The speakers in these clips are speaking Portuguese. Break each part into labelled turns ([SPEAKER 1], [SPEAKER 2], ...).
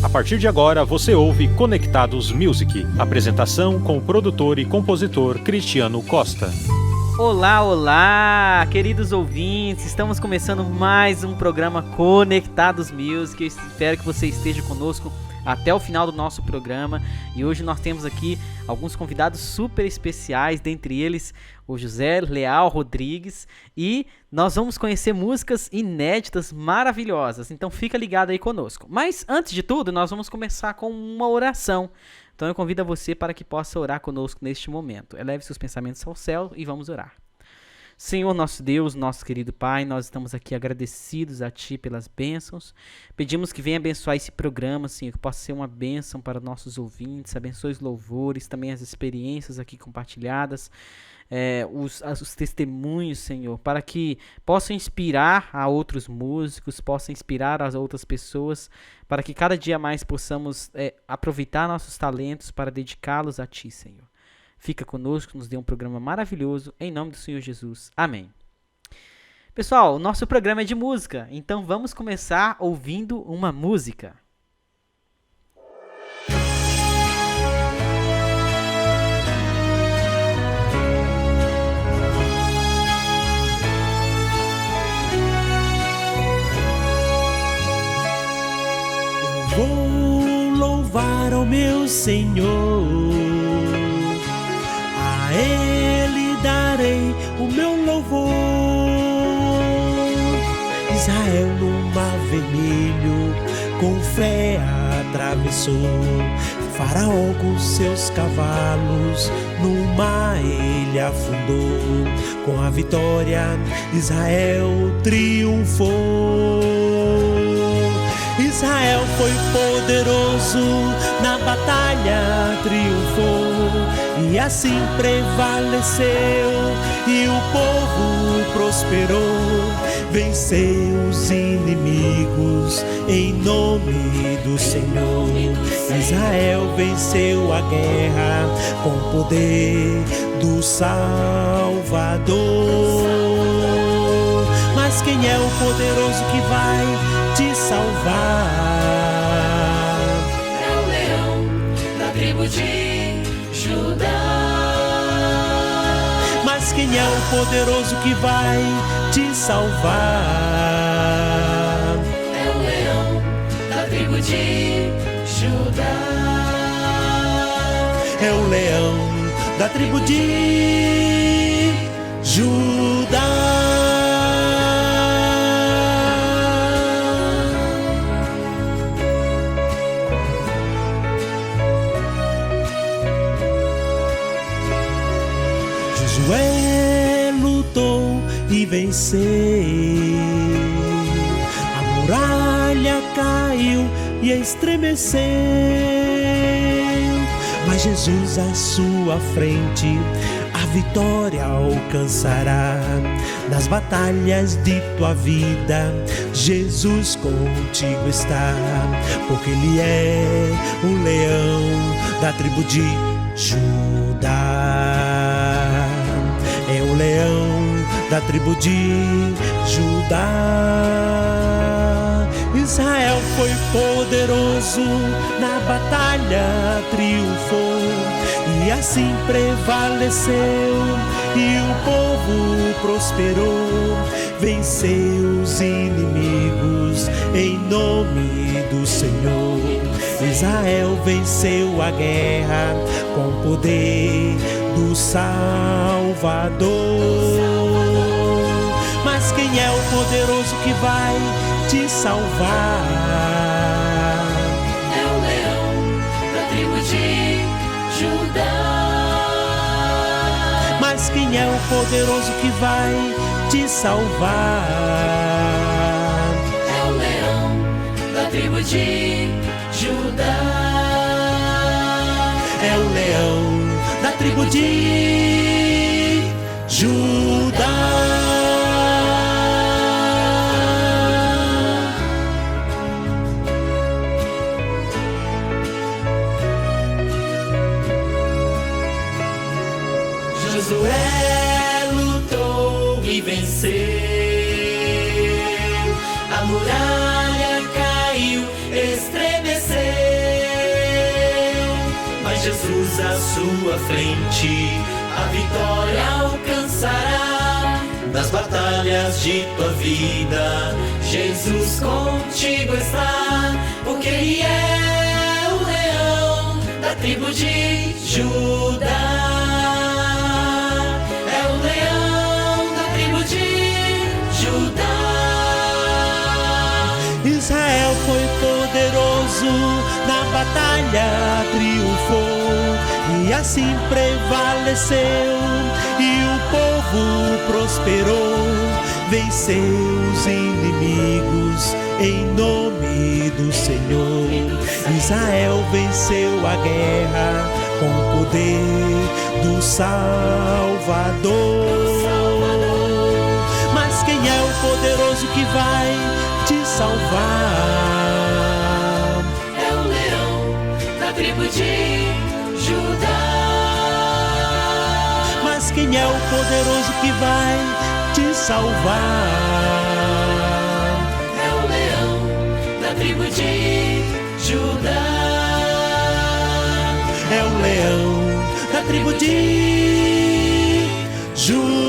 [SPEAKER 1] A partir de agora, você ouve Conectados Music. Apresentação com o produtor e compositor Cristiano Costa.
[SPEAKER 2] Olá, olá, queridos ouvintes. Estamos começando mais um programa Conectados Music. Eu espero que você esteja conosco até o final do nosso programa. E hoje nós temos aqui alguns convidados super especiais, dentre eles o José Leal Rodrigues, e nós vamos conhecer músicas inéditas maravilhosas, então fica ligado aí conosco. Mas antes de tudo, nós vamos começar com uma oração. Então eu convido a você para que possa orar conosco neste momento. Eleve seus pensamentos ao céu e vamos orar. Senhor nosso Deus, nosso querido Pai, nós estamos aqui agradecidos a Ti pelas bênçãos. Pedimos que venha abençoar esse programa, Senhor, que possa ser uma bênção para nossos ouvintes. Abençoe os louvores, também as experiências aqui compartilhadas, os testemunhos, Senhor, para que possam inspirar a outros músicos, possam inspirar as outras pessoas, para que cada dia mais possamos aproveitar nossos talentos para dedicá-los a Ti, Senhor. Fica conosco, nos dê um programa maravilhoso, em nome do Senhor Jesus. Amém. Pessoal, o nosso programa é de música, então vamos começar ouvindo uma música.
[SPEAKER 3] Vou louvar ao meu Senhor, a Ele darei o meu louvor. Israel no mar vermelho com fé atravessou, Faraó com seus cavalos no mar ele afundou. Com a vitória Israel triunfou. Israel foi poderoso, na batalha triunfou, e assim prevaleceu, e o povo prosperou, venceu os inimigos, em nome do Senhor. Israel venceu a guerra, com o poder do Salvador. Mas quem é o poderoso que vai te salvar?
[SPEAKER 4] É o leão da tribo de Judá.
[SPEAKER 3] Mas quem é o poderoso que vai te salvar?
[SPEAKER 4] É o leão da tribo de Judá.
[SPEAKER 3] É o leão da tribo de Judá. Josué lutou e venceu, a muralha caiu e estremeceu, mas Jesus à sua frente a vitória alcançará. Nas batalhas de tua vida Jesus contigo está, porque Ele é o leão da tribo de Judá. É o leão da tribo de Judá. Israel foi poderoso, na batalha triunfou, e assim prevaleceu, e o povo prosperou, venceu os inimigos, em nome do Senhor. Israel venceu a guerra, com o poder do Salvador. Mas quem é o poderoso que vai te salvar?
[SPEAKER 4] É o leão da tribo de Judá.
[SPEAKER 3] Mas quem é o poderoso que vai te salvar?
[SPEAKER 4] É o leão da tribo de Judá.
[SPEAKER 3] É o leão da tribo de Judá.
[SPEAKER 4] Josué lutou e venceu, a muralha caiu, estremeceu,
[SPEAKER 3] Jesus à sua frente, a vitória alcançará. Nas batalhas de tua vida, Jesus contigo está, porque Ele é o leão da tribo de Judá. É o leão da tribo de Judá. Israel foi poderoso, na batalha triunfou, e assim prevaleceu, e o povo prosperou, venceu os inimigos em nome do Senhor. Israel venceu a guerra com o poder do Salvador. Mas quem é o poderoso que vai te salvar?
[SPEAKER 4] É o leão da tribo de Judá.
[SPEAKER 3] Mas quem é o poderoso que vai te salvar?
[SPEAKER 4] É o leão da tribo de Judá.
[SPEAKER 3] É o leão da tribo de Judá.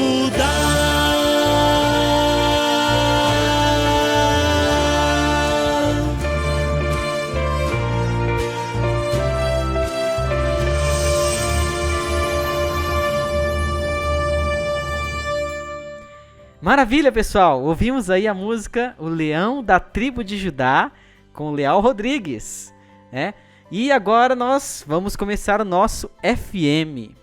[SPEAKER 2] Maravilha, pessoal! Ouvimos aí a música O Leão da Tribo de Judá, com o Leal Rodrigues, né? E agora nós vamos começar o nosso FM.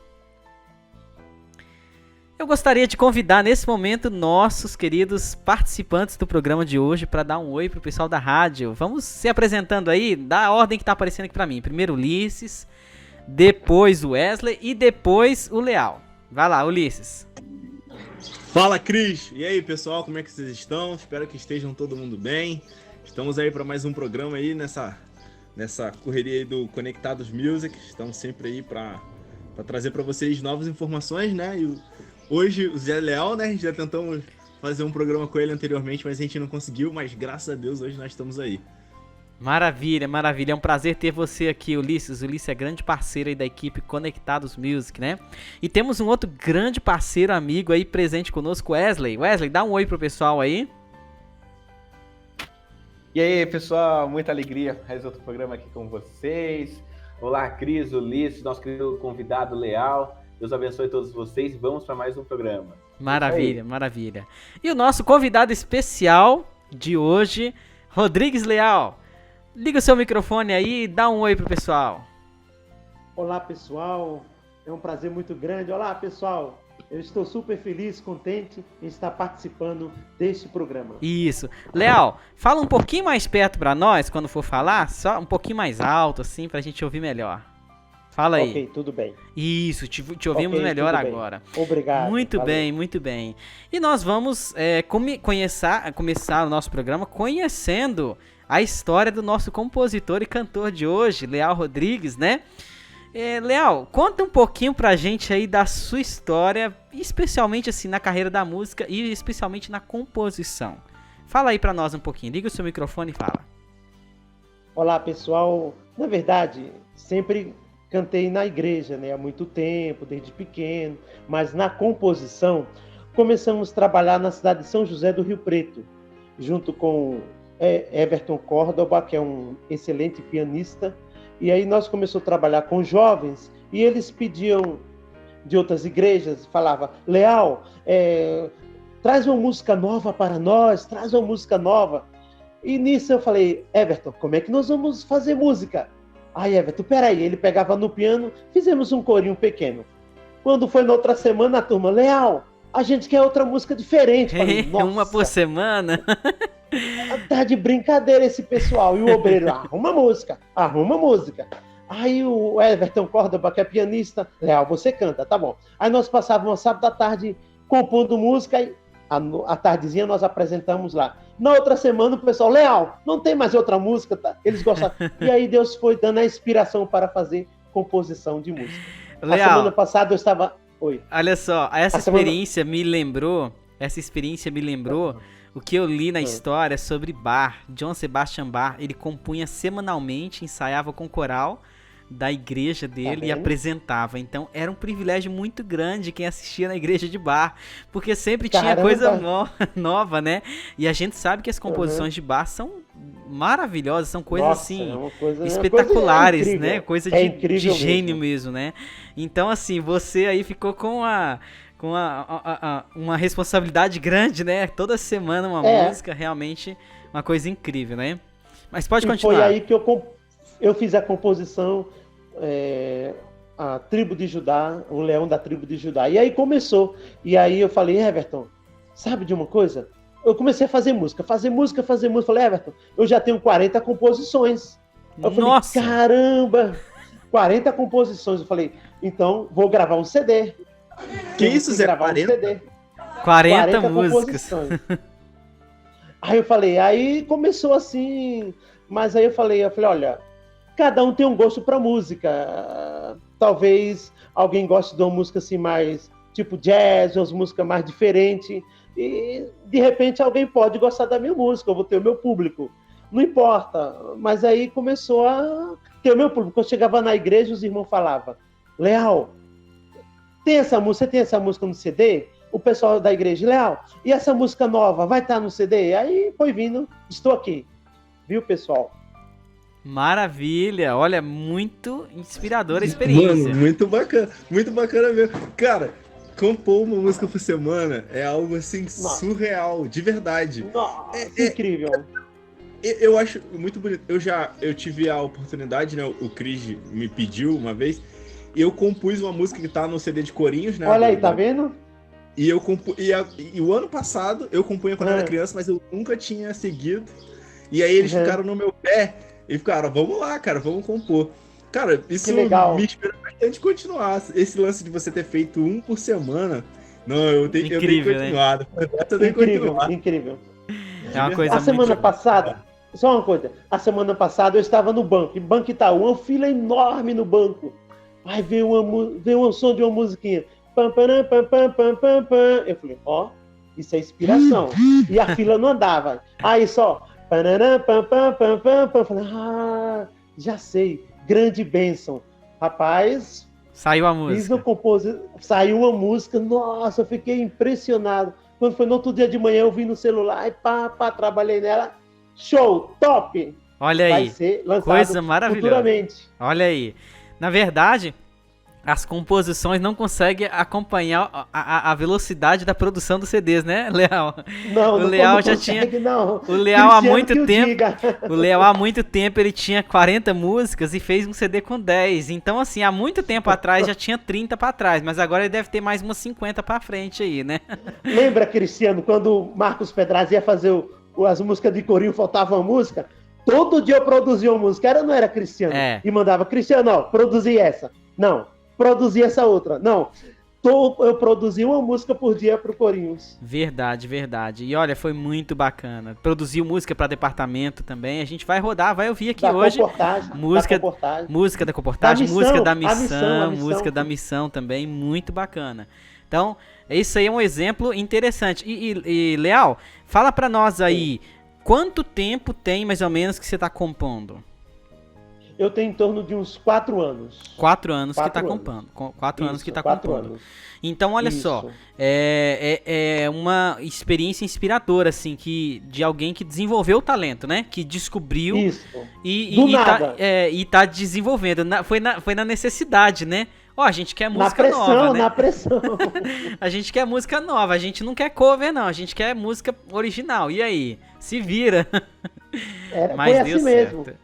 [SPEAKER 2] Eu gostaria de convidar nesse momento nossos queridos participantes do programa de hoje para dar um oi pro pessoal da rádio. Vamos se apresentando aí, da ordem que tá aparecendo aqui para mim. Primeiro Ulisses, depois o Wesley e depois o Leal. Vai lá, Ulisses.
[SPEAKER 5] Fala, Cris! E aí, pessoal, como é que vocês estão? Espero que estejam todo mundo bem. Estamos aí para mais um programa aí nessa correria aí do Conectados Music. Estamos sempre aí para trazer para vocês novas informações, né? E hoje o Zé Leal, né? Já tentamos fazer um programa com ele anteriormente, mas a gente não conseguiu. Mas graças a Deus hoje nós estamos aí.
[SPEAKER 2] Maravilha, maravilha. É um prazer ter você aqui, Ulisses. O Ulisses é grande parceiro aí da equipe Conectados Music, né? E temos um outro grande parceiro, amigo aí presente conosco, Wesley. Wesley, dá um oi pro pessoal aí.
[SPEAKER 6] E aí, pessoal, muita alegria fazer outro programa aqui com vocês. Olá, Cris, Ulisses, nosso querido convidado Leal. Deus abençoe todos vocês. Vamos para mais um programa.
[SPEAKER 2] Maravilha, maravilha. E o nosso convidado especial de hoje, Rodrigues Leal. Liga o seu microfone aí e dá um oi pro pessoal.
[SPEAKER 7] Olá, pessoal. É um prazer muito grande. Olá, pessoal. Eu estou super feliz, contente em estar participando deste programa.
[SPEAKER 2] Isso. Leal, fala um pouquinho mais perto pra nós quando for falar, só um pouquinho mais alto assim pra gente ouvir melhor. Fala aí.
[SPEAKER 7] Ok, tudo bem.
[SPEAKER 2] Isso, te ouvimos melhor agora.
[SPEAKER 7] Obrigado.
[SPEAKER 2] Muito
[SPEAKER 7] valeu.
[SPEAKER 2] bem, muito bem. E nós vamos começar o nosso programa conhecendo a história do nosso compositor e cantor de hoje, Leal Rodrigues, né? Leal, conta um pouquinho pra gente aí da sua história, especialmente assim na carreira da música e especialmente na composição. Fala aí pra nós um pouquinho, liga o seu microfone e fala.
[SPEAKER 7] Olá, pessoal. Na verdade, sempre cantei na igreja, né? Há muito tempo, desde pequeno. Mas na composição, começamos a trabalhar na cidade de São José do Rio Preto, junto com Everton Córdoba, que é um excelente pianista. E aí nós começamos a trabalhar com jovens e eles pediam de outras igrejas, falava: Leal, traz uma música nova para nós, traz uma música nova. E nisso eu falei: Everton, como é que nós vamos fazer música? Aí, Everton, peraí, ele pegava no piano, fizemos um corinho pequeno. Quando foi na outra semana, a turma: Leal, a gente quer outra música diferente. Falei,
[SPEAKER 2] uma por semana?
[SPEAKER 7] Tá de brincadeira esse pessoal. E o obreiro: arruma música. Aí o Everton Córdoba, que é pianista: Leal, você canta, tá bom. Aí nós passávamos sábado à tarde compondo música e à tardezinha nós apresentamos lá. Na outra semana o pessoal: Leal, não tem mais outra música, tá? Eles gostaram. E aí Deus foi dando a inspiração para fazer composição de música.
[SPEAKER 2] Leal,
[SPEAKER 7] a semana passada eu estava... Oi.
[SPEAKER 2] Olha só, essa experiência me lembrou o que eu li na história sobre Bach, Johann Sebastian Bach. Ele compunha semanalmente, ensaiava com coral, da igreja dele e
[SPEAKER 7] vendo?
[SPEAKER 2] apresentava. Então era um privilégio muito grande quem assistia na igreja de bar, porque sempre tinha
[SPEAKER 7] Caramba!
[SPEAKER 2] coisa nova, né? E a gente sabe que as composições de bar são maravilhosas, são coisas
[SPEAKER 7] Nossa,
[SPEAKER 2] assim
[SPEAKER 7] é uma coisa
[SPEAKER 2] espetaculares,
[SPEAKER 7] incrível.
[SPEAKER 2] né? Coisa
[SPEAKER 7] É
[SPEAKER 2] de
[SPEAKER 7] incrível
[SPEAKER 2] gênio mesmo, né? Então assim, você aí ficou com uma responsabilidade grande, né? Toda semana uma música, realmente uma coisa incrível, né? Mas pode continuar.
[SPEAKER 7] Foi aí que eu fiz a composição, a tribo de Judá, o leão da tribo de Judá. E aí começou. E aí eu falei, Everton, sabe de uma coisa? Eu comecei a fazer música. Falei, Everton, eu já tenho 40 composições. Eu
[SPEAKER 2] Nossa!
[SPEAKER 7] falei, caramba! 40 composições. Eu falei, então vou gravar um CD.
[SPEAKER 5] Que isso, Zé? 40?
[SPEAKER 2] 40 músicas.
[SPEAKER 7] Aí eu falei, aí começou assim, mas aí eu falei, olha, cada um tem um gosto para música. Talvez alguém goste de uma música assim mais tipo jazz, ou música mais diferente, e de repente alguém pode gostar da minha música, eu vou ter o meu público. Não importa, mas aí começou a ter o meu público. Eu chegava na igreja, os irmãos falavam, Leal, você tem essa música no CD? O pessoal da igreja, Leal, e essa música nova vai estar no CD? Aí foi vindo, estou aqui. Viu, pessoal?
[SPEAKER 2] Maravilha! Olha, muito inspiradora a experiência.
[SPEAKER 5] Mano, muito bacana mesmo. Cara, compor uma música por semana é algo assim surreal, de verdade.
[SPEAKER 7] Nossa, incrível.
[SPEAKER 5] Eu acho muito bonito. Eu tive a oportunidade, né? O Cris me pediu uma vez, e eu compus uma música que tá no CD de corinhos, né?
[SPEAKER 7] Olha aí, tá vendo?
[SPEAKER 5] E eu e o ano passado eu compunha quando eu era criança, mas eu nunca tinha seguido. E aí eles ficaram no meu pé e ficaram, vamos lá, cara, vamos compor. Cara, isso me inspira bastante continuar. Esse lance de você ter feito um por semana. Não, eu tenho continuado.
[SPEAKER 2] Né?
[SPEAKER 5] Eu tenho continuado.
[SPEAKER 7] Incrível.
[SPEAKER 2] É uma coisa
[SPEAKER 7] a semana passada, só uma coisa. A semana passada eu estava no Banco Itaú, uma fila enorme no banco. Aí veio um som de uma musiquinha. Pam, pam, pam, pam, pam, pam, pam. Eu falei, isso é inspiração. E a fila não andava. Aí só. Pam, pam, pam, pam, pam, pam. Eu falei, já sei. Grande bênção. Rapaz.
[SPEAKER 2] Saiu a música.
[SPEAKER 7] Saiu uma música. Nossa, eu fiquei impressionado. Quando foi no outro dia de manhã, eu vi no celular e trabalhei nela. Show, top.
[SPEAKER 2] Olha aí.
[SPEAKER 7] Vai ser lançado
[SPEAKER 2] coisa maravilhosa.
[SPEAKER 7] Futuramente.
[SPEAKER 2] Olha aí. Na verdade, as composições não conseguem acompanhar a velocidade da produção dos CDs, né, Leal?
[SPEAKER 7] Não,
[SPEAKER 2] o Leal já
[SPEAKER 7] consegue,
[SPEAKER 2] tinha.
[SPEAKER 7] Não.
[SPEAKER 2] O Leal há muito tempo.
[SPEAKER 7] Diga.
[SPEAKER 2] O Leal há muito tempo ele tinha 40 músicas e fez um CD com 10. Então, assim, há muito tempo atrás já tinha 30 para trás, mas agora ele deve ter mais umas 50 para frente aí, né?
[SPEAKER 7] Lembra, Cristiano, quando o Marcos Pedraz ia fazer as músicas de corinho, faltava uma música? Todo dia eu produzia uma música, não era Cristiano? E mandava, Cristiano, produzi essa. Não. Produzir essa outra. Não, eu produzi uma música por dia pro Corinhos.
[SPEAKER 2] Verdade. E olha, foi muito bacana. Produziu música para departamento também. A gente vai rodar, vai ouvir aqui hoje. Música da comportagem, música da missão, música da missão também, muito bacana. Então, isso aí é um exemplo interessante. E Leal, fala para nós aí, quanto tempo tem mais ou menos que você tá compondo?
[SPEAKER 7] Eu tenho em torno de uns 4 anos.
[SPEAKER 2] 4 anos que está compondo. 4 anos que está compondo. Então, olha só. É uma experiência inspiradora, assim, de alguém que desenvolveu o talento, né? Que descobriu e tá desenvolvendo. Foi na necessidade, né? A gente quer música nova, né?
[SPEAKER 7] Na pressão.
[SPEAKER 2] A gente quer música nova. A gente não quer cover, não. A gente quer música original. E aí? Se vira. Mas
[SPEAKER 7] foi
[SPEAKER 2] deu
[SPEAKER 7] assim
[SPEAKER 2] certo.
[SPEAKER 7] mesmo.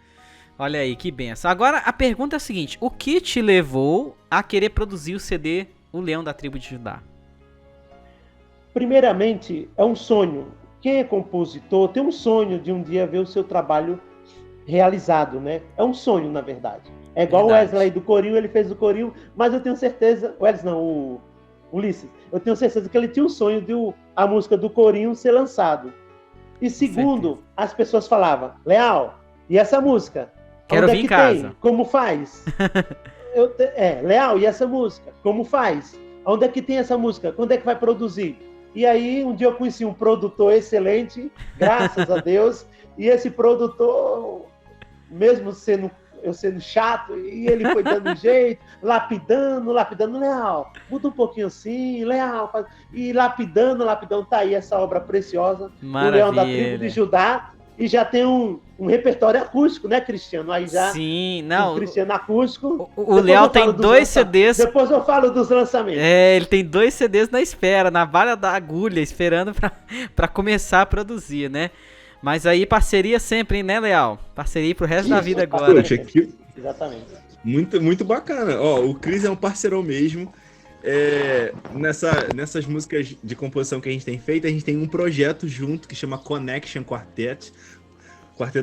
[SPEAKER 2] Olha aí, que benção. Agora, a pergunta é a seguinte. O que te levou a querer produzir o CD O Leão da Tribo de Judá?
[SPEAKER 7] Primeiramente, é um sonho. Quem é compositor tem um sonho de um dia ver o seu trabalho realizado, né? É um sonho, na verdade. É igual o Wesley do Corinho, ele fez o Corinho, mas eu tenho certeza... o Ulisses. Eu tenho certeza que ele tinha um sonho de a música do Corinho ser lançado. E segundo, as pessoas falavam, Leal, e essa música?
[SPEAKER 2] Quero vir em casa.
[SPEAKER 7] Tem? Como faz? Leal, e essa música? Como faz? Onde é que tem essa música? Quando é que vai produzir? E aí, um dia eu conheci um produtor excelente, graças a Deus, e esse produtor, mesmo sendo eu sendo chato, e ele foi dando jeito, lapidando, Leal, muda um pouquinho assim, Leal, e lapidando, tá aí essa obra preciosa, o Leão da Tribo de Judá, e já tem um repertório acústico, né, Cristiano? Aí já.
[SPEAKER 2] Sim, não.
[SPEAKER 7] Um Cristiano acústico.
[SPEAKER 2] O Léo tem 2 CDs.
[SPEAKER 7] Depois eu falo dos lançamentos.
[SPEAKER 2] Ele tem 2 CDs na espera, na bala da agulha, esperando pra começar a produzir, né? Mas aí parceria sempre, hein, né, Leal? Parceria pro resto da vida agora.
[SPEAKER 7] Exatamente.
[SPEAKER 5] Muito, muito bacana. Ó, o Cris é um parceirão mesmo. Nessas músicas de composição que a gente tem feito, a gente tem um projeto junto que chama Connection Quartet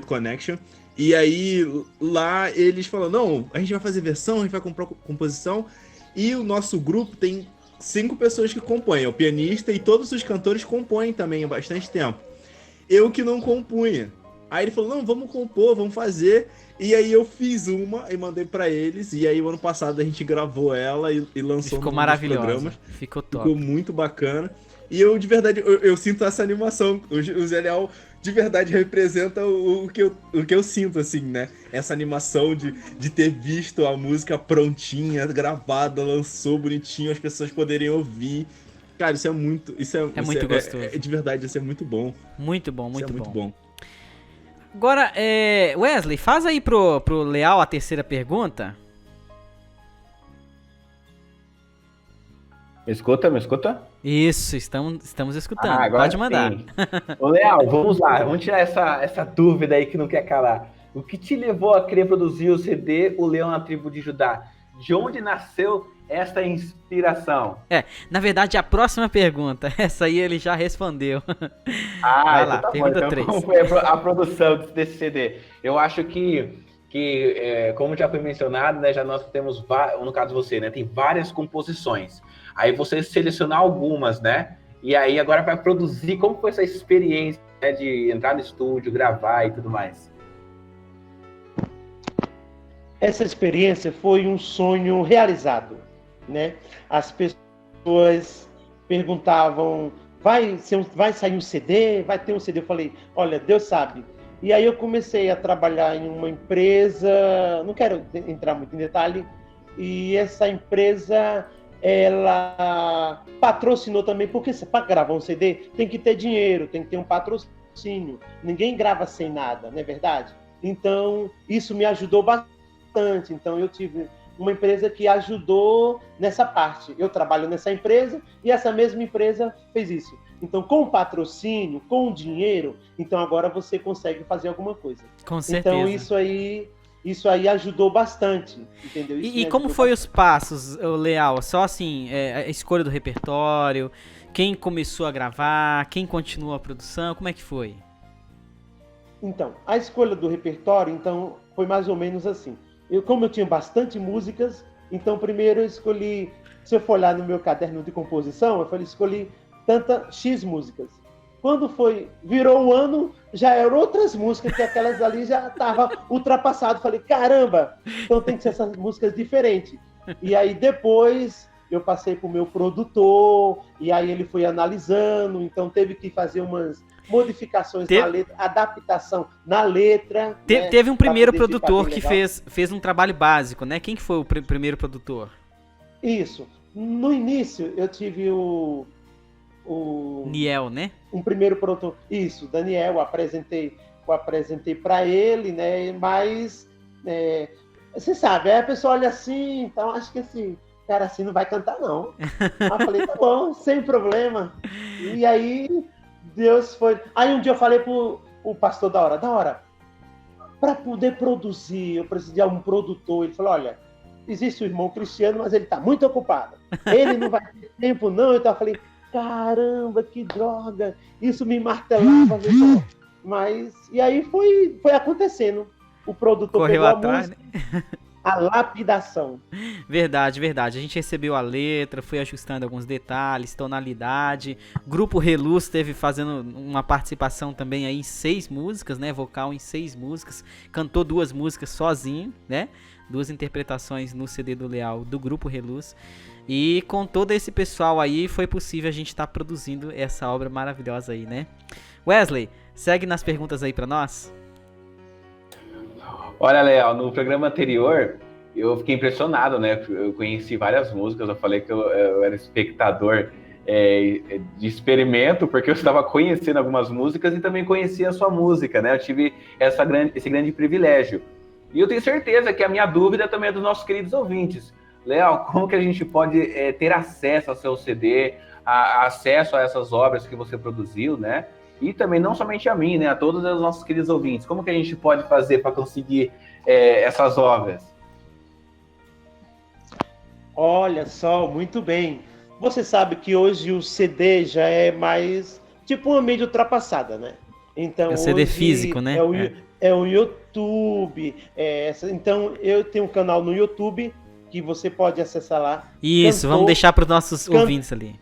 [SPEAKER 5] Connection, e aí lá eles falam, não, a gente vai fazer versão, a gente vai comprar composição, e o nosso grupo tem 5 pessoas que compõem, é o pianista e todos os cantores compõem também há bastante tempo. Eu que não compunha. Aí ele falou, não, vamos compor, vamos fazer. E aí eu fiz uma e mandei pra eles. E aí o ano passado a gente gravou ela e lançou
[SPEAKER 2] ficou
[SPEAKER 5] nos
[SPEAKER 2] maravilhosa.
[SPEAKER 5] programas.
[SPEAKER 2] Ficou top.
[SPEAKER 5] Ficou muito bacana. E eu, de verdade, eu sinto essa animação. O Zé Leal, de verdade, representa o que eu sinto, assim, né? Essa animação de ter visto a música prontinha, gravada, lançou bonitinho, as pessoas poderem ouvir. Cara, isso é muito gostoso. De verdade, isso é muito bom.
[SPEAKER 2] Muito bom, muito
[SPEAKER 5] isso é muito bom.
[SPEAKER 2] Agora, Wesley, faz aí pro Leal a terceira pergunta.
[SPEAKER 6] Me escuta?
[SPEAKER 2] Isso, estamos escutando.
[SPEAKER 6] Agora
[SPEAKER 2] pode mandar.
[SPEAKER 6] Sim. Ô, Leal, vamos lá. Vamos tirar essa dúvida aí que não quer calar. O que te levou a querer produzir o CD O Leão na Tribo de Judá? De onde nasceu essa inspiração?
[SPEAKER 2] Na verdade, a próxima pergunta, essa aí ele já respondeu.
[SPEAKER 6] Vai lá,
[SPEAKER 2] então tá pergunta
[SPEAKER 6] bom.
[SPEAKER 2] 3.
[SPEAKER 6] Como foi a produção desse CD? Eu acho que como já foi mencionado, né, já nós temos, no caso você, né, tem várias composições. Aí você selecionar algumas, né? E aí agora vai produzir. Como foi essa experiência, né, de entrar no estúdio, gravar e tudo mais?
[SPEAKER 7] Essa experiência foi um sonho realizado, né? As pessoas perguntavam, vai sair um CD? Vai ter um CD? Eu falei, olha, Deus sabe. E aí eu comecei a trabalhar em uma empresa, não quero entrar muito em detalhe, e essa empresa, ela patrocinou também, porque para gravar um CD tem que ter dinheiro, tem que ter um patrocínio. Ninguém grava sem nada, não é verdade? Então, isso me ajudou bastante. Então, eu tive uma empresa que ajudou nessa parte. Eu trabalho nessa empresa e essa mesma empresa fez isso. Então, com o patrocínio, com o dinheiro, então agora você consegue fazer alguma coisa.
[SPEAKER 2] Com certeza.
[SPEAKER 7] Então, isso aí ajudou bastante, entendeu?
[SPEAKER 2] E como foi os passos, Leal? Só assim, a escolha do repertório, quem começou a gravar, quem continuou a produção, como é que foi?
[SPEAKER 7] Então, a escolha do repertório, então, foi mais ou menos assim. Como eu tinha bastante músicas, então primeiro eu escolhi, se eu for olhar no meu caderno de composição, escolhi X músicas. Quando virou o ano, já eram outras músicas, que aquelas ali já estavam ultrapassadas. Falei, caramba, então tem que ser essas músicas diferentes. E aí depois eu passei para o meu produtor, e aí ele foi analisando, então teve que fazer umas modificações na letra, adaptação na letra.
[SPEAKER 2] Teve um primeiro produtor que fez um trabalho básico, né? Quem que foi o primeiro produtor?
[SPEAKER 7] Isso. No início, eu tive o
[SPEAKER 2] Niel, né?
[SPEAKER 7] Um primeiro produtor. Isso, Daniel, eu apresentei para ele, né? Mas você sabe, aí a pessoa olha assim, então acho que esse cara assim não vai cantar, não. Aí eu falei, tá bom, sem problema. E aí Deus foi. Aí um dia eu falei pro pastor da hora, para poder produzir, eu preciso de um produtor. Ele falou, olha, existe o irmão Cristiano, mas ele está muito ocupado. Ele não vai ter tempo, não. Então eu falei, caramba, que droga. Isso me martelava. Mas, e aí foi acontecendo. O produtor
[SPEAKER 2] correu
[SPEAKER 7] pegou
[SPEAKER 2] atrás,
[SPEAKER 7] música, né? A lapidação.
[SPEAKER 2] Verdade. A gente recebeu a letra, foi ajustando alguns detalhes, tonalidade. Grupo Reluz teve fazendo uma participação também aí em 6 músicas, né? Vocal em 6 músicas. Cantou 2 músicas sozinho, né? 2 interpretações no CD do Leal, do Grupo Reluz. E com todo esse pessoal aí, foi possível a gente estar produzindo essa obra maravilhosa aí, né? Wesley, segue nas perguntas aí pra nós.
[SPEAKER 6] Olha, Léo, no programa anterior, eu fiquei impressionado, né? Eu conheci várias músicas, eu falei que eu era espectador de experimento, porque eu estava conhecendo algumas músicas e também conhecia a sua música, né? Eu tive esse grande privilégio. E eu tenho certeza que a minha dúvida também é dos nossos queridos ouvintes. Léo, como que a gente pode ter acesso ao seu CD, acesso a essas obras que você produziu, né? E também não somente a mim, né? A todos os nossos queridos ouvintes. Como que a gente pode fazer para conseguir essas obras?
[SPEAKER 7] Olha só, muito bem. Você sabe que hoje o CD já é mais tipo uma mídia ultrapassada, né? Então,
[SPEAKER 2] É o CD
[SPEAKER 7] hoje
[SPEAKER 2] físico, né?
[SPEAKER 7] É o YouTube. Então, eu tenho um canal no YouTube que você pode acessar lá.
[SPEAKER 2] Isso, vamos deixar para os nossos ouvintes ali.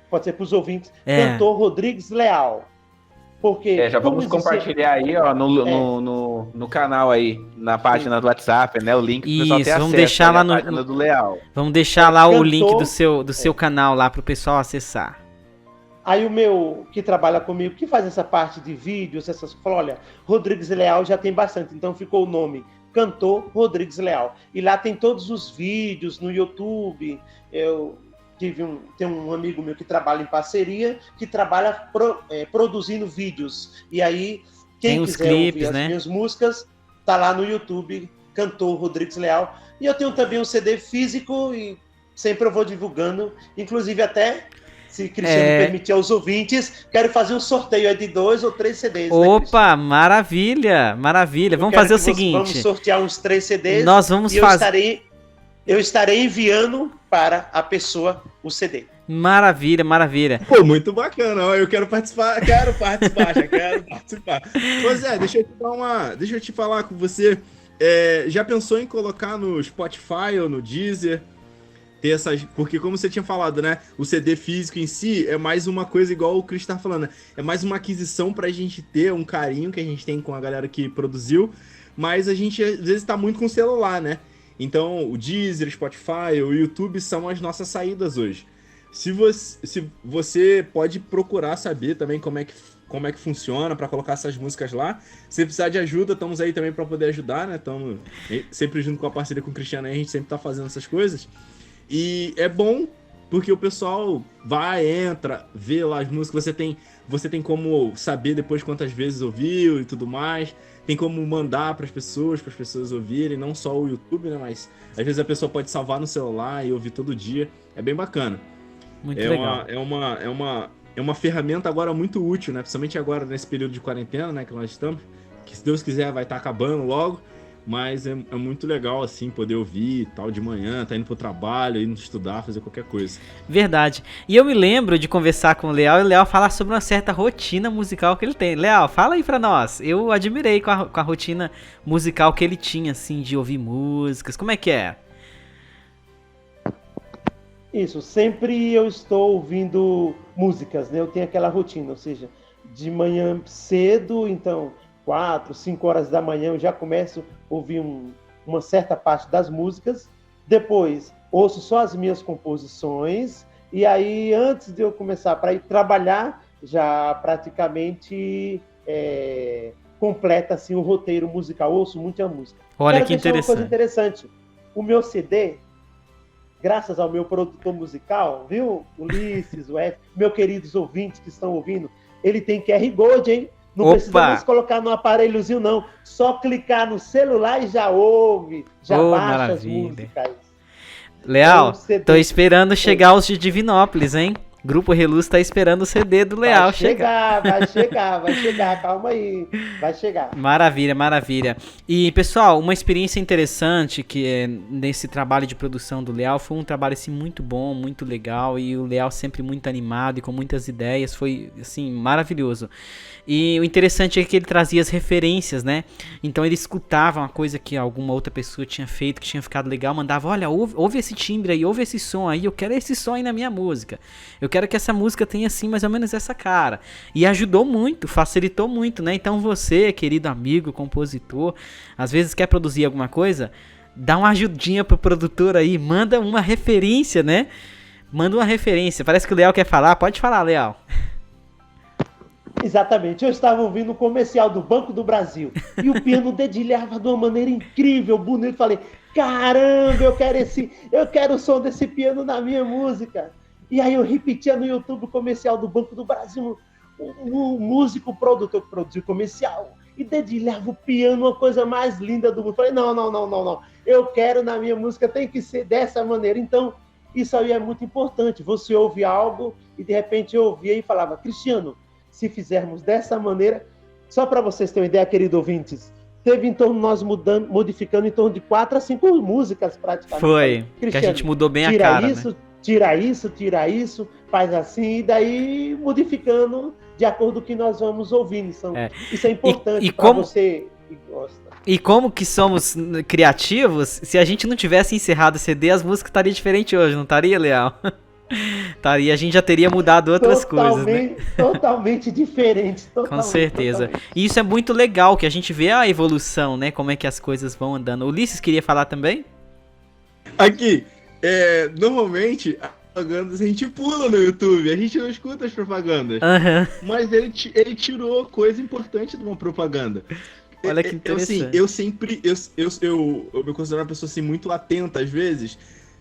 [SPEAKER 7] Pode ser para os ouvintes.
[SPEAKER 2] É.
[SPEAKER 7] Cantor Rodrigues Leal. Porque
[SPEAKER 6] Já vamos compartilhar aí, ó, no canal aí, na página do WhatsApp, né? O link pro pessoal ter acesso.
[SPEAKER 2] Vamos deixar lá
[SPEAKER 6] página do Leal.
[SPEAKER 2] Vamos deixar lá o link do seu canal lá pro pessoal acessar.
[SPEAKER 7] Aí o meu, que trabalha comigo, que faz essa parte de vídeos, essas coisas, falou, olha, Rodrigues Leal já tem bastante, então ficou o nome Cantor Rodrigues Leal. E lá tem todos os vídeos no YouTube. Tem um amigo meu que trabalha em parceria, que trabalha produzindo vídeos. E aí, quem
[SPEAKER 2] tem os
[SPEAKER 7] quiser
[SPEAKER 2] clipes,
[SPEAKER 7] ouvir
[SPEAKER 2] né?
[SPEAKER 7] as minhas músicas, tá lá no YouTube, Cantor Rodrigues Leal. E eu tenho também um CD físico e sempre eu vou divulgando, inclusive até, se Cristiano permitir aos ouvintes, quero fazer um sorteio aí de 2 ou 3 CDs.
[SPEAKER 2] Opa, né, maravilha, maravilha. Vamos fazer o seguinte.
[SPEAKER 7] Vamos sortear uns 3 CDs.
[SPEAKER 2] Nós vamos fazer.
[SPEAKER 7] Eu estarei enviando para a pessoa o CD.
[SPEAKER 2] Maravilha, maravilha.
[SPEAKER 5] Pô, muito bacana. Eu quero participar, já quero participar. Pois é, deixa eu te falar com você. Já pensou em colocar no Spotify ou no Deezer? Ter essas, porque como você tinha falado, né? O CD físico em si é mais uma coisa igual o Cris tá falando, né? É mais uma aquisição pra gente ter um carinho que a gente tem com a galera que produziu, mas a gente às vezes tá muito com o celular, né? Então, o Deezer, Spotify, o YouTube são as nossas saídas hoje. Se você pode procurar saber também como é que funciona para colocar essas músicas lá. Se precisar de ajuda, estamos aí também para poder ajudar, né? Estamos sempre junto com a parceria com o Cristiano, a gente sempre tá fazendo essas coisas. E é bom porque o pessoal entra, vê lá as músicas, você tem como saber depois quantas vezes ouviu e tudo mais. Tem como mandar para as pessoas ouvirem, não só o YouTube, né? Mas às vezes a pessoa pode salvar no celular e ouvir todo dia. É bem bacana.
[SPEAKER 2] Muito legal.
[SPEAKER 5] É uma ferramenta agora muito útil, né? Principalmente agora nesse período de quarentena, né? Que nós estamos. Que se Deus quiser vai estar acabando logo. Mas é muito legal, assim, poder ouvir tal de manhã, tá indo pro trabalho, indo estudar, fazer qualquer coisa.
[SPEAKER 2] Verdade. E eu me lembro de conversar com o Leal e o Leal falar sobre uma certa rotina musical que ele tem. Leal, fala aí pra nós. Eu admirei com a rotina musical que ele tinha, assim, de ouvir músicas. Como é que é?
[SPEAKER 7] Isso, sempre eu estou ouvindo músicas, né? Eu tenho aquela rotina, ou seja, de manhã cedo, então 4, 5 horas da manhã eu já começo a ouvir uma certa parte das músicas, depois ouço só as minhas composições, e aí antes de eu começar para ir trabalhar, já praticamente completa assim, o roteiro musical, ouço muita música.
[SPEAKER 2] Olha que interessante.
[SPEAKER 7] Uma coisa interessante, o meu CD, graças ao meu produtor musical, viu, Ulisses, o F, meus queridos ouvintes que estão ouvindo, ele tem QR Code, hein? Não precisa mais colocar no aparelhozinho, não. Só clicar no celular e já ouve, já baixa maravilha. As músicas.
[SPEAKER 2] Leal, tô esperando chegar os de Divinópolis, hein? Grupo Reluz tá esperando o CD do Leal chegar.
[SPEAKER 7] Vai chegar, calma aí, vai chegar.
[SPEAKER 2] Maravilha, maravilha. E, pessoal, uma experiência interessante que nesse trabalho de produção do Leal foi um trabalho, assim, muito bom, muito legal, e o Leal sempre muito animado e com muitas ideias, foi, assim, maravilhoso. E o interessante é que ele trazia as referências, né? Então ele escutava uma coisa que alguma outra pessoa tinha feito, que tinha ficado legal, mandava, olha, ouve esse timbre aí, ouve esse som aí, eu quero esse som aí na minha música. Eu quero que essa música tenha, assim, mais ou menos essa cara. E ajudou muito, facilitou muito, né? Então você, querido amigo, compositor, às vezes quer produzir alguma coisa, dá uma ajudinha pro produtor aí, manda uma referência, né? Manda uma referência. Parece que o Leal quer falar. Pode falar, Leal.
[SPEAKER 7] Exatamente, eu estava ouvindo um comercial do Banco do Brasil e o piano dedilhava de uma maneira incrível, bonito. Falei, caramba, eu quero o som desse piano na minha música. E aí eu repetia no YouTube o comercial do Banco do Brasil, um músico produtor que produziu o comercial e dedilhava o piano, uma coisa mais linda do mundo. Falei, não, eu quero na minha música, tem que ser dessa maneira. Então, isso aí é muito importante. Você ouve algo e de repente eu ouvia e falava, Cristiano, se fizermos dessa maneira, só para vocês terem uma ideia, queridos ouvintes, teve em torno, nós modificando em torno de 4 a 5 músicas praticamente.
[SPEAKER 2] Foi, que a gente mudou bem a cara,
[SPEAKER 7] isso,
[SPEAKER 2] né?
[SPEAKER 7] Tira isso, faz assim, e daí modificando de acordo com o que nós vamos ouvindo. Isso é importante para você que gosta.
[SPEAKER 2] E como que somos criativos, se a gente não tivesse encerrado o CD, as músicas estariam diferentes hoje, não estaria, Leal? A gente já teria mudado outras coisas, né?
[SPEAKER 7] Totalmente diferentes.
[SPEAKER 2] Com certeza. E isso é muito legal, que a gente vê a evolução, né? Como é que as coisas vão andando. O Ulisses queria falar também?
[SPEAKER 5] Aqui, normalmente as propagandas a gente pula no YouTube, a gente não escuta as propagandas. Mas ele tirou coisa importante de uma propaganda.
[SPEAKER 2] Olha que interessante.
[SPEAKER 5] Eu me considero uma pessoa assim, muito atenta às vezes.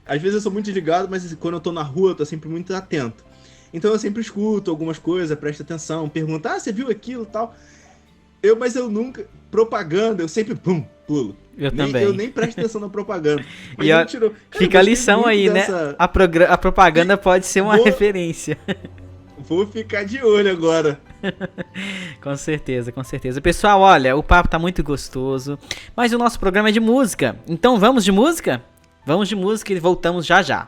[SPEAKER 5] Às vezes eu sou muito desligado, mas quando eu tô na rua eu tô sempre muito atento. Então eu sempre escuto algumas coisas, presto atenção, pergunto, você viu aquilo e tal? Mas eu nunca... Propaganda, eu sempre pulo. Eu nem presto atenção na propaganda. Mas
[SPEAKER 2] e tirou. Fica a lição aí, dessa... né? A propaganda pode ser uma referência.
[SPEAKER 5] Vou ficar de olho agora.
[SPEAKER 2] Com certeza, com certeza. Pessoal, olha, o papo tá muito gostoso, mas o nosso programa é de música. Então vamos de música? Vamos de música e voltamos já já.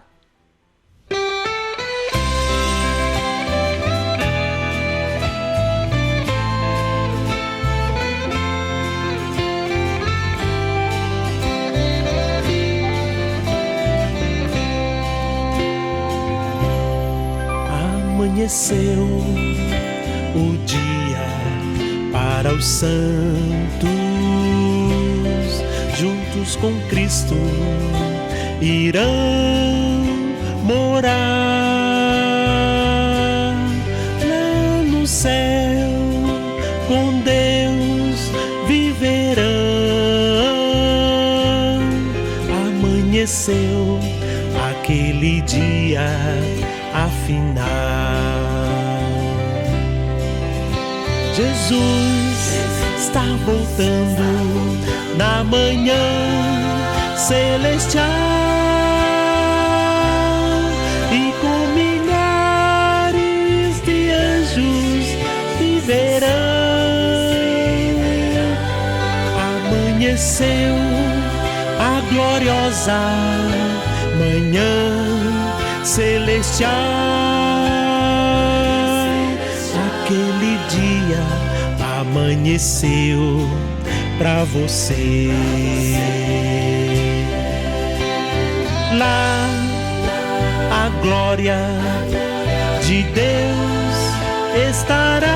[SPEAKER 3] Amanheceu o dia para os santos, juntos com Cristo irão morar lá no céu, com Deus viverão. Amanheceu aquele dia, afinal Jesus está voltando na manhã celestial, e com milhares de anjos viverão. Amanheceu a gloriosa manhã celestial, aquele dia amanheceu pra você. Lá a glória de Deus estará,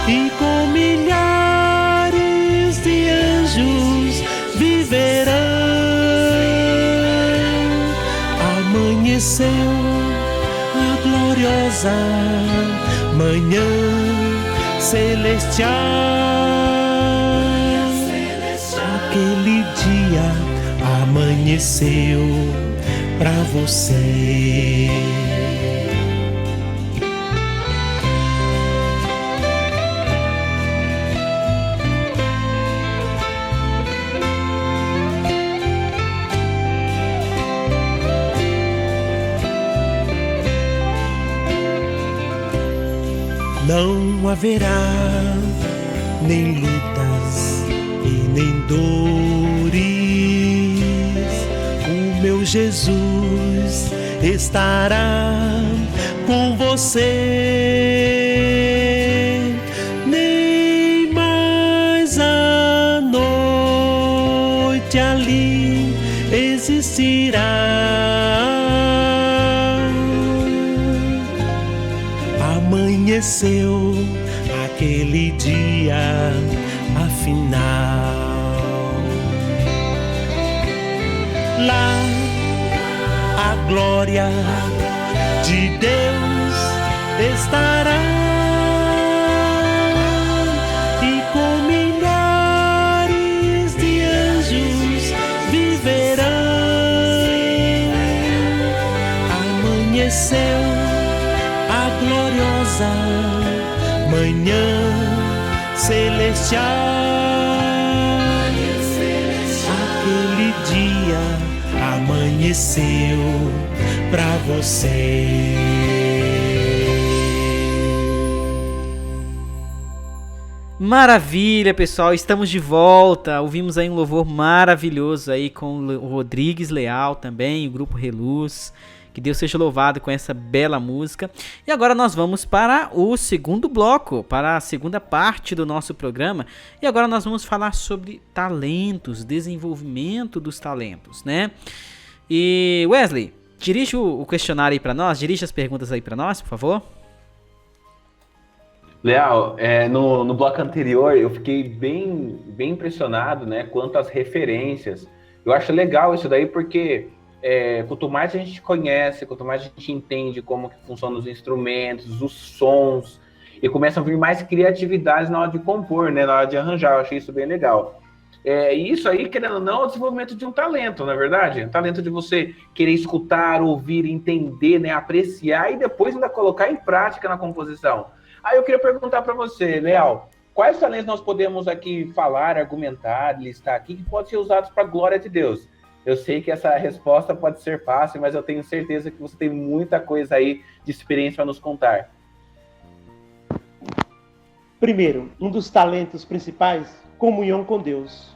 [SPEAKER 3] e com milhares de anjos viverão. Amanheceu a gloriosa manhã celestial, aquele dia amanheceu pra você. Não haverá nem lutas e nem dores. O meu Jesus estará com você. Nem mais a noite ali existirá. Amanheceu aquele dia, afinal. Lá a glória de Deus estará e com milhares de anjos viverão. Amanheceu a gloriosa manhã celestial. Aquele dia amanheceu pra você.
[SPEAKER 2] Maravilha, pessoal, estamos de volta. Ouvimos aí um louvor maravilhoso aí com o Rodrigues Leal também, o grupo Reluz. Que Deus seja louvado com essa bela música. E agora nós vamos para o segundo bloco, para a segunda parte do nosso programa. E agora nós vamos falar sobre talentos, desenvolvimento dos talentos, né? E Wesley, dirige o questionário aí para nós, dirige as perguntas aí para nós, por favor.
[SPEAKER 6] Leal, no bloco anterior eu fiquei bem impressionado, né, quanto às referências. Eu acho legal isso daí porque quanto mais a gente conhece, quanto mais a gente entende como que funcionam os instrumentos, os sons, e começam a vir mais criatividades na hora de compor, né, na hora de arranjar. Eu achei isso bem legal. E isso aí, querendo ou não, é o desenvolvimento de um talento, não é verdade? Um talento de você querer escutar, ouvir, entender, né, apreciar e depois ainda colocar em prática na composição. Aí eu queria perguntar para você, Leal, quais talentos nós podemos aqui falar, argumentar, listar aqui, que podem ser usados para a glória de Deus? Eu sei que essa resposta pode ser fácil, mas eu tenho certeza que você tem muita coisa aí de experiência para nos contar.
[SPEAKER 7] Primeiro, um dos talentos principais, comunhão com Deus.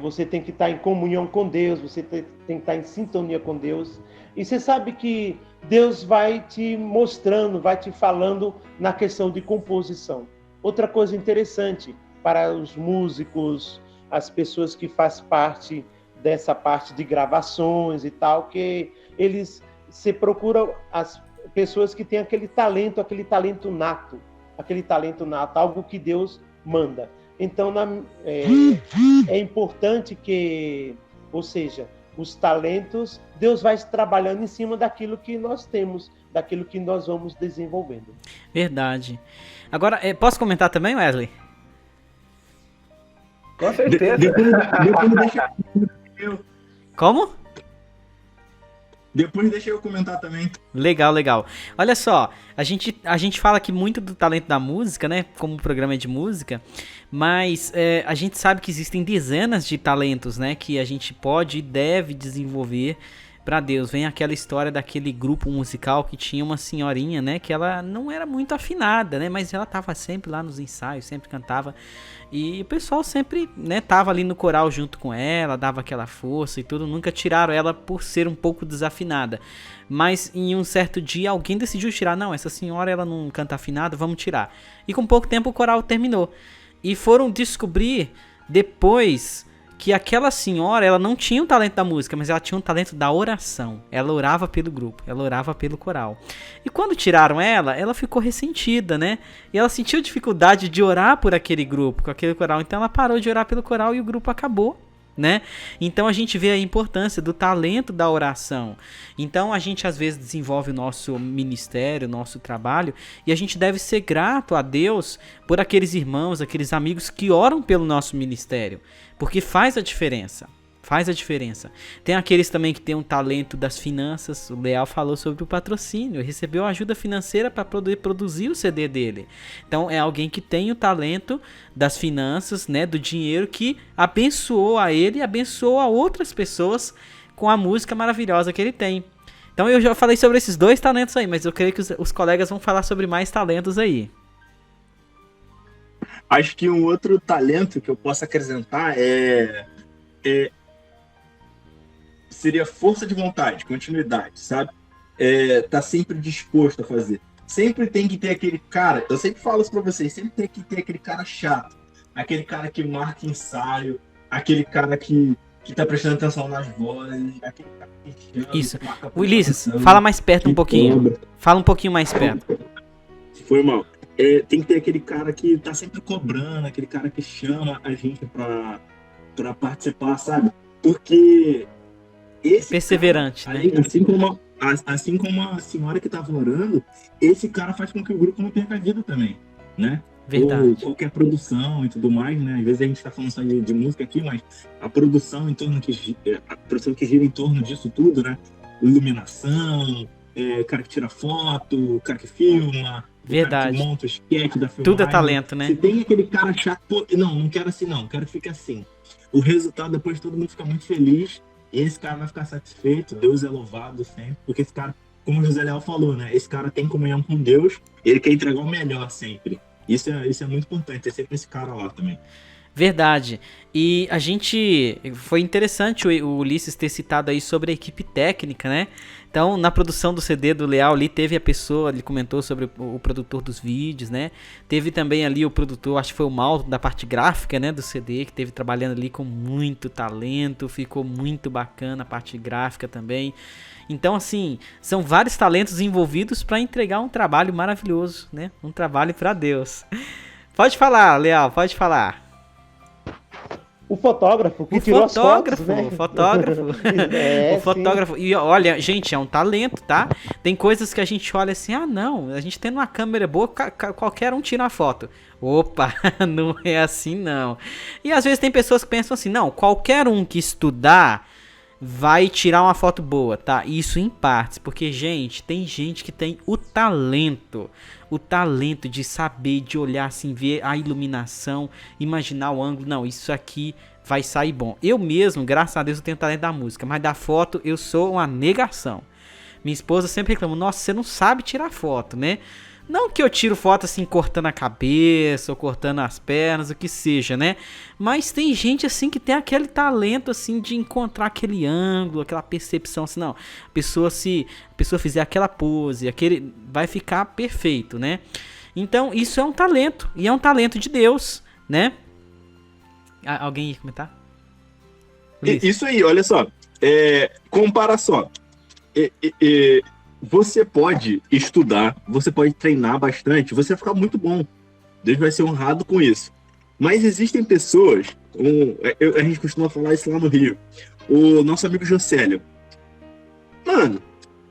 [SPEAKER 7] Você tem que estar em comunhão com Deus, você tem que estar em sintonia com Deus. E você sabe que Deus vai te mostrando, vai te falando na questão de composição. Outra coisa interessante para os músicos, as pessoas que fazem parte dessa parte de gravações e tal, que se procuram as pessoas que têm aquele talento nato, algo que Deus manda. Então, é importante que, ou seja, os talentos, Deus vai trabalhando em cima daquilo que nós temos, daquilo que nós vamos desenvolvendo.
[SPEAKER 2] Verdade. Agora, posso comentar também, Wesley?
[SPEAKER 6] Com certeza.
[SPEAKER 2] Como?
[SPEAKER 5] Depois deixa eu comentar também.
[SPEAKER 2] Legal. Olha só, a gente fala aqui muito do talento da música, né? Como o programa é de música, mas a gente sabe que existem dezenas de talentos, né? Que a gente pode e deve desenvolver para Deus. Vem aquela história daquele grupo musical que tinha uma senhorinha, né? Que ela não era muito afinada, né? Mas ela tava sempre lá nos ensaios, sempre cantava. E o pessoal sempre, né, tava ali no coral junto com ela, dava aquela força e tudo. Nunca tiraram ela por ser um pouco desafinada. Mas em um certo dia alguém decidiu tirar. Não, essa senhora ela não canta afinada, vamos tirar. E com pouco tempo o coral terminou. E foram descobrir depois que aquela senhora, ela não tinha o talento da música, mas ela tinha um talento da oração. Ela orava pelo grupo, ela orava pelo coral. E quando tiraram ela ficou ressentida, né? E ela sentiu dificuldade de orar por aquele grupo, com aquele coral. Então ela parou de orar pelo coral e o grupo acabou, né? Então a gente vê a importância do talento da oração. Então a gente às vezes desenvolve o nosso ministério, o nosso trabalho, e a gente deve ser grato a Deus por aqueles irmãos, aqueles amigos que oram pelo nosso ministério, porque faz a diferença. Faz a diferença. Tem aqueles também que tem um talento das finanças. O Leal falou sobre o patrocínio. Recebeu ajuda financeira para poder produzir o CD dele. Então é alguém que tem o talento das finanças, né, do dinheiro, que abençoou a ele e abençoou a outras pessoas com a música maravilhosa que ele tem. Então eu já falei sobre esses dois talentos aí, mas eu creio que os colegas vão falar sobre mais talentos aí.
[SPEAKER 5] Acho que um outro talento que eu posso acrescentar seria força de vontade, continuidade, sabe? Tá sempre disposto a fazer. Sempre tem que ter aquele cara, eu sempre falo isso pra vocês, sempre tem que ter aquele cara chato, aquele cara que marca ensaio, aquele cara que tá prestando atenção nas vozes, aquele cara que chama,
[SPEAKER 2] isso.
[SPEAKER 5] Que marca
[SPEAKER 2] Ulisses, fala mais perto um pouquinho. Fala um pouquinho mais perto.
[SPEAKER 5] Foi mal. Tem que ter aquele cara que tá sempre cobrando, aquele cara que chama a gente pra participar, sabe? Porque esse
[SPEAKER 2] perseverante,
[SPEAKER 5] cara,
[SPEAKER 2] né?
[SPEAKER 5] Assim como a senhora que estava orando, esse cara faz com que o grupo não perca a vida também, né?
[SPEAKER 2] Verdade.
[SPEAKER 5] Ou qualquer produção e tudo mais, né? Às vezes a gente está falando só de música aqui, mas a produção a produção que gira em torno disso tudo, né? Iluminação, cara que tira foto, cara que filma,
[SPEAKER 2] Verdade.
[SPEAKER 5] o cara que monta o sketch da filmagem.
[SPEAKER 2] Tudo é talento, né?
[SPEAKER 5] Se tem aquele cara chato, pô, não quero assim não, quero que fique assim. O resultado depois todo mundo fica muito feliz e esse cara vai ficar satisfeito, Deus é louvado sempre, porque esse cara, como o José Leal falou, né? Esse cara tem comunhão com Deus, ele quer entregar o melhor sempre. Isso é muito importante, ter sempre esse cara lá também. Verdade.
[SPEAKER 2] E a gente... Foi interessante o Ulisses ter citado aí sobre a equipe técnica, né? Então, na produção do CD do Leal ali, teve a pessoa, ele comentou sobre o produtor dos vídeos, né? Teve também ali o produtor, acho que foi o Mal, da parte gráfica, né, do CD, que teve trabalhando ali com muito talento, ficou muito bacana a parte gráfica também. Então, assim, são vários talentos envolvidos para entregar um trabalho maravilhoso, né? Um trabalho para Deus. Pode falar, Leal, pode falar.
[SPEAKER 7] O fotógrafo que tirou as fotos, né?
[SPEAKER 2] O fotógrafo. O fotógrafo. Sim. E olha, gente, é um talento, tá? Tem coisas que a gente olha assim, não, a gente tendo uma câmera boa, qualquer um tira uma foto. Opa, não é assim não. E às vezes tem pessoas que pensam assim, não, qualquer um que estudar vai tirar uma foto boa, tá? Isso em partes, porque, gente, tem gente que tem o talento de saber, de olhar assim, ver a iluminação, imaginar o ângulo, não, isso aqui vai sair bom. Eu mesmo, graças a Deus, eu tenho talento da música, mas da foto eu sou uma negação. Minha esposa sempre reclama, nossa, você não sabe tirar foto, né? Não que eu tiro foto assim, cortando a cabeça, ou cortando as pernas, o que seja, né? Mas tem gente assim que tem aquele talento assim de encontrar aquele ângulo, aquela percepção assim, não. A pessoa fizer aquela pose, vai ficar perfeito, né? Então isso é um talento, e é um talento de Deus, né? Alguém ia comentar?
[SPEAKER 5] Isso aí, olha só. Compara só. Você pode estudar, você pode treinar bastante, você vai ficar muito bom. Deus vai ser honrado com isso. Mas existem pessoas, a gente costuma falar isso lá no Rio, o nosso amigo Jocélio. Mano,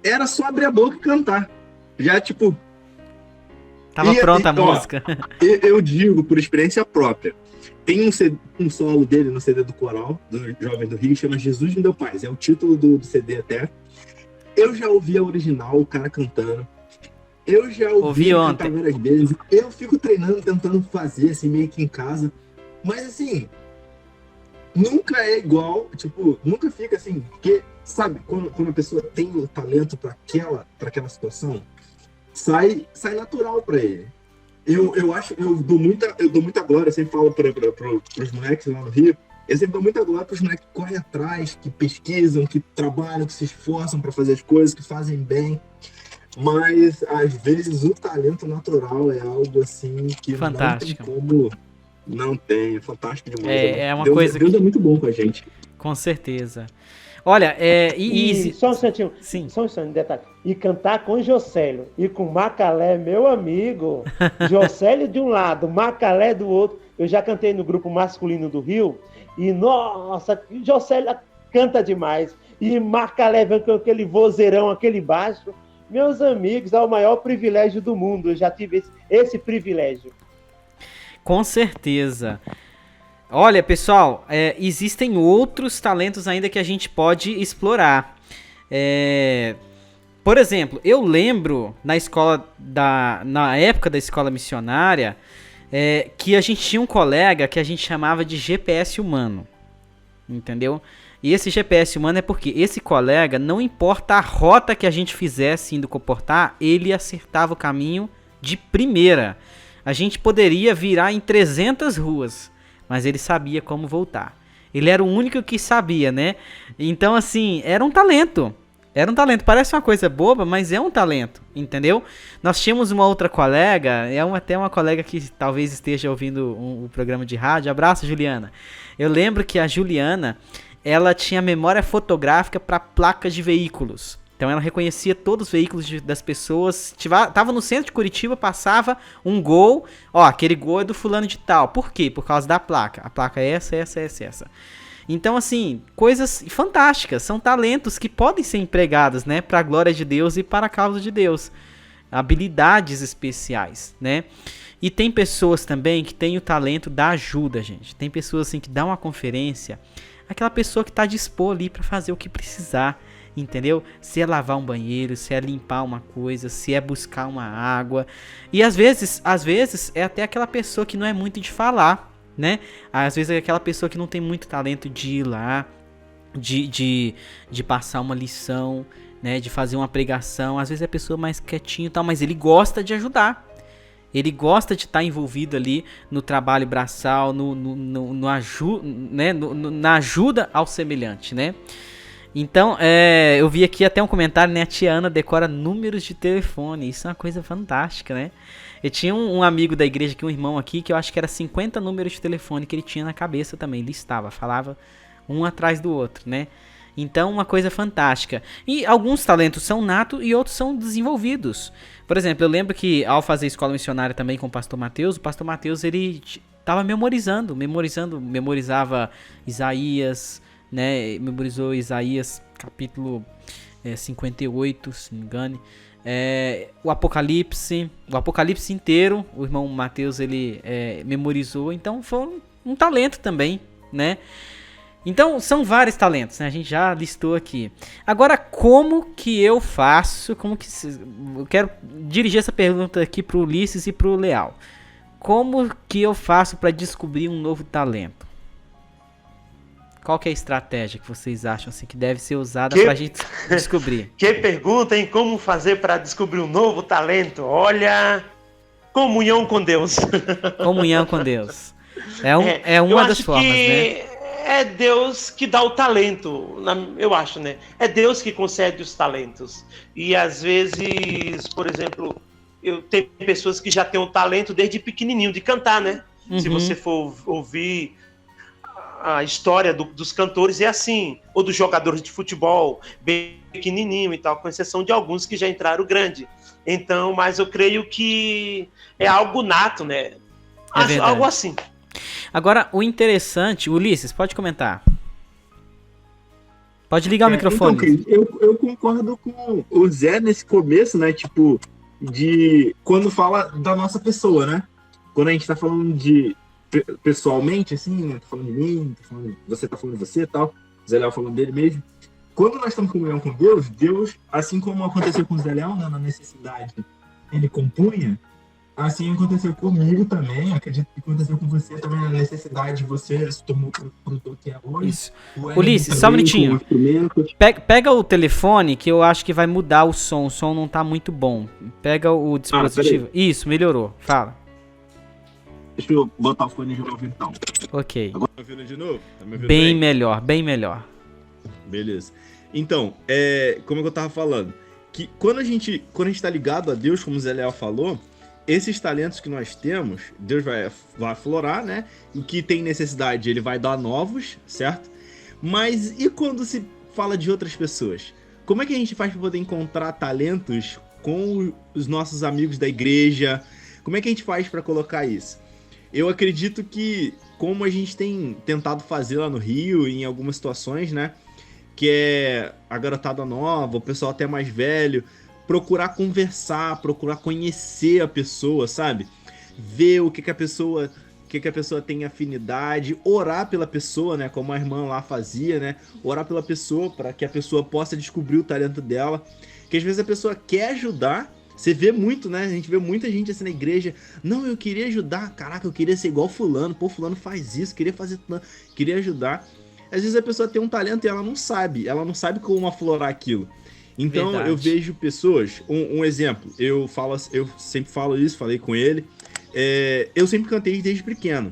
[SPEAKER 5] era só abrir a boca e cantar. Já, tipo...
[SPEAKER 2] Tava pronta a música.
[SPEAKER 5] Eu digo por experiência própria. Tem um solo dele no CD do Coral, do Jovem do Rio, chama Jesus Me Deu Paz. É o título do CD até. Eu já ouvi a original, o cara cantando. Eu já ouvi cantar várias vezes. Eu fico treinando, tentando fazer, assim, meio que em casa. Mas, assim, nunca é igual, tipo, nunca fica assim. Porque, sabe, quando a pessoa tem o talento pra aquela situação, sai natural pra ele. Eu dou muita glória, eu sempre falo pros moleques lá no Rio. Eu sempre dou muita glória para os moleques que correm atrás, que pesquisam, que trabalham, que se esforçam para fazer as coisas, que fazem bem. Mas, às vezes, o talento natural é algo assim que
[SPEAKER 2] fantástico.
[SPEAKER 5] Não tem como... Não tem, é fantástico demais.
[SPEAKER 2] É uma coisa
[SPEAKER 5] Deus é muito bom com a gente.
[SPEAKER 2] Com certeza. Olha,
[SPEAKER 7] Só um instantinho.
[SPEAKER 2] Sim.
[SPEAKER 7] Só um instantinho, detalhe. E cantar com Jocélio e com Macalé, meu amigo. Jocélio de um lado, Macalé do outro. Eu já cantei no grupo masculino do Rio. E, nossa, Jocélio canta demais. E Macalé vem com aquele vozeirão, aquele baixo. Meus amigos, é o maior privilégio do mundo. Eu já tive esse privilégio.
[SPEAKER 2] Com certeza. Olha, pessoal, existem outros talentos ainda que a gente pode explorar. Por exemplo, eu lembro na época da escola missionária, que a gente tinha um colega que a gente chamava de GPS humano, entendeu? E esse GPS humano é porque esse colega, não importa a rota que a gente fizesse indo comportar, ele acertava o caminho de primeira. A gente poderia virar em 300 ruas, mas ele sabia como voltar. Ele era o único que sabia, né? Então, assim, era um talento. Era um talento, parece uma coisa boba, mas é um talento, entendeu? Nós tínhamos uma outra colega, até uma colega que talvez esteja ouvindo o programa de rádio. Abraço, Juliana. Eu lembro que a Juliana, ela tinha memória fotográfica para placas de veículos. Então ela reconhecia todos os veículos das pessoas. Tava no centro de Curitiba, passava um Gol. Ó, aquele Gol é do fulano de tal. Por quê? Por causa da placa. A placa é essa. Então, assim, coisas fantásticas, são talentos que podem ser empregados, né, para a glória de Deus e para a causa de Deus. Habilidades especiais, né? E tem pessoas também que têm o talento da ajuda, gente. Tem pessoas assim que dão uma conferência, aquela pessoa que está dispor ali para fazer o que precisar, entendeu? Se é lavar um banheiro, se é limpar uma coisa, se é buscar uma água. E às vezes é até aquela pessoa que não é muito de falar, né? Às vezes é aquela pessoa que não tem muito talento de ir lá, de passar uma lição, né? De fazer uma pregação. Às vezes é a pessoa mais quietinha e tal, mas ele gosta de ajudar. Ele gosta de estar envolvido ali no trabalho braçal, na ajuda ao semelhante, né? Então, eu vi aqui até um comentário, né? A tia Ana decora números de telefone. Isso é uma coisa fantástica, né? Eu tinha um amigo da igreja aqui, um irmão aqui, que eu acho que era 50 números de telefone que ele tinha na cabeça também. Listava, falava um atrás do outro, né? Então, uma coisa fantástica. E alguns talentos são natos e outros são desenvolvidos. Por exemplo, eu lembro que ao fazer escola missionária também com o pastor Mateus, ele estava memorizava Isaías, né? Memorizou Isaías capítulo 58, se não me engane. O Apocalipse inteiro, o irmão Mateus, ele memorizou. Então, foi um talento também, né? Então, são vários talentos, né? A gente já listou aqui. Agora, como que eu faço? Eu quero dirigir essa pergunta aqui pro Ulisses e pro Leal. Como que eu faço para descobrir um novo talento? Qual que é a estratégia que vocês acham assim, que deve ser usada pra gente descobrir?
[SPEAKER 7] Que pergunta, hein? Como fazer para descobrir um novo talento? Olha, comunhão com Deus.
[SPEAKER 2] Comunhão com Deus. É uma das formas, né?
[SPEAKER 7] É Deus que dá o talento, eu acho, né? É Deus que concede os talentos. E às vezes, por exemplo, eu tenho pessoas que já têm um talento desde pequenininho de cantar, né? Uhum. Se você for ouvir a história dos cantores, é assim. Ou dos jogadores de futebol, bem pequenininho e tal, com exceção de alguns que já entraram grande. Então, mas eu creio que é algo nato, né? Algo assim.
[SPEAKER 2] Agora, o interessante... Ulisses, pode comentar. Pode ligar o microfone.
[SPEAKER 5] Então, eu concordo com o Zé nesse começo, né? Tipo, de quando fala da nossa pessoa, né? Quando a gente tá falando de pessoalmente, assim, né? Tô falando de mim, você tá falando de você e tal. O Zé Léo falando dele mesmo. Quando nós estamos comunhão com Deus, assim como aconteceu com o Zé Léo, né, na necessidade, ele compunha. Assim aconteceu comigo também, acredito que aconteceu com você também, na necessidade de você se tornou o produtor que é hoje.
[SPEAKER 2] Isso. Ulisses, só um minutinho. Pega o telefone que eu acho que vai mudar o som não tá muito bom. Pega o dispositivo. Isso, melhorou. Fala.
[SPEAKER 5] Deixa eu botar o fone de novo então.
[SPEAKER 2] Ok.
[SPEAKER 5] Agora tá ouvindo de novo? Tá me ouvindo
[SPEAKER 2] bem melhor, bem melhor.
[SPEAKER 5] Beleza. Então, como eu tava falando, que quando a gente tá ligado a Deus, como o Zé Léo falou, esses talentos que nós temos, Deus vai aflorar, né? O que tem necessidade, ele vai dar novos, certo? Mas e quando se fala de outras pessoas? Como é que a gente faz para poder encontrar talentos com os nossos amigos da igreja? Como é que a gente faz para colocar isso? Eu acredito que, como a gente tem tentado fazer lá no Rio, em algumas situações, né? Que é a garotada nova, o pessoal até mais velho, procurar conversar, procurar conhecer a pessoa, sabe? Ver o que a pessoa tem afinidade, orar pela pessoa, né? Como a irmã lá fazia, né? Orar pela pessoa para que a pessoa possa descobrir o talento dela. Que às vezes a pessoa quer ajudar. Você vê muito, né? A gente vê muita gente assim na igreja. Não, eu queria ajudar. Caraca, eu queria ser igual fulano. Pô, fulano faz isso, queria ajudar. Às vezes a pessoa tem um talento e ela não sabe como aflorar aquilo. Então, verdade. Eu vejo pessoas, um exemplo, eu sempre falo isso, falei com ele, eu sempre cantei desde pequeno.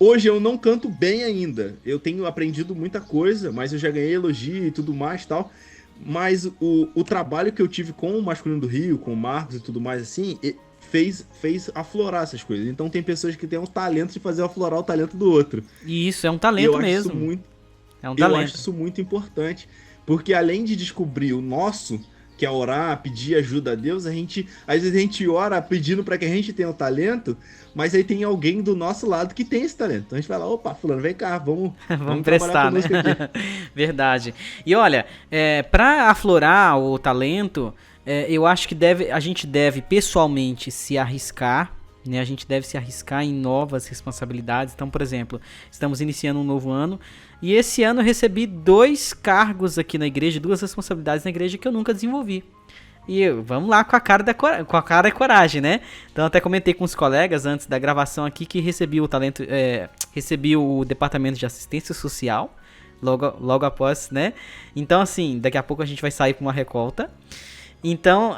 [SPEAKER 5] Hoje eu não canto bem ainda, eu tenho aprendido muita coisa, mas eu já ganhei elogio e tudo mais e tal, mas o trabalho que eu tive com o Masculino do Rio, com o Marcos e tudo mais assim, fez aflorar essas coisas. Então tem pessoas que têm o talento de fazer aflorar o talento do outro.
[SPEAKER 2] E isso é um talento mesmo.
[SPEAKER 5] Eu acho isso muito importante. Porque além de descobrir o nosso, que é orar, pedir ajuda a Deus, às vezes a gente ora pedindo para que a gente tenha o talento, mas aí tem alguém do nosso lado que tem esse talento. Então a gente vai lá, opa, fulano, vem cá, vamos
[SPEAKER 2] prestar, né? Verdade. E olha, para aflorar o talento, eu acho que a gente deve pessoalmente se arriscar, né? A gente deve se arriscar em novas responsabilidades. Então, por exemplo, estamos iniciando um novo ano e esse ano eu recebi 2 cargos aqui na igreja, 2 responsabilidades na igreja que eu nunca desenvolvi. E vamos lá com a cara e coragem, né? Então até comentei com os colegas antes da gravação aqui que recebi o departamento de assistência social logo após, né? Então assim, daqui a pouco a gente vai sair com uma recolta. Então,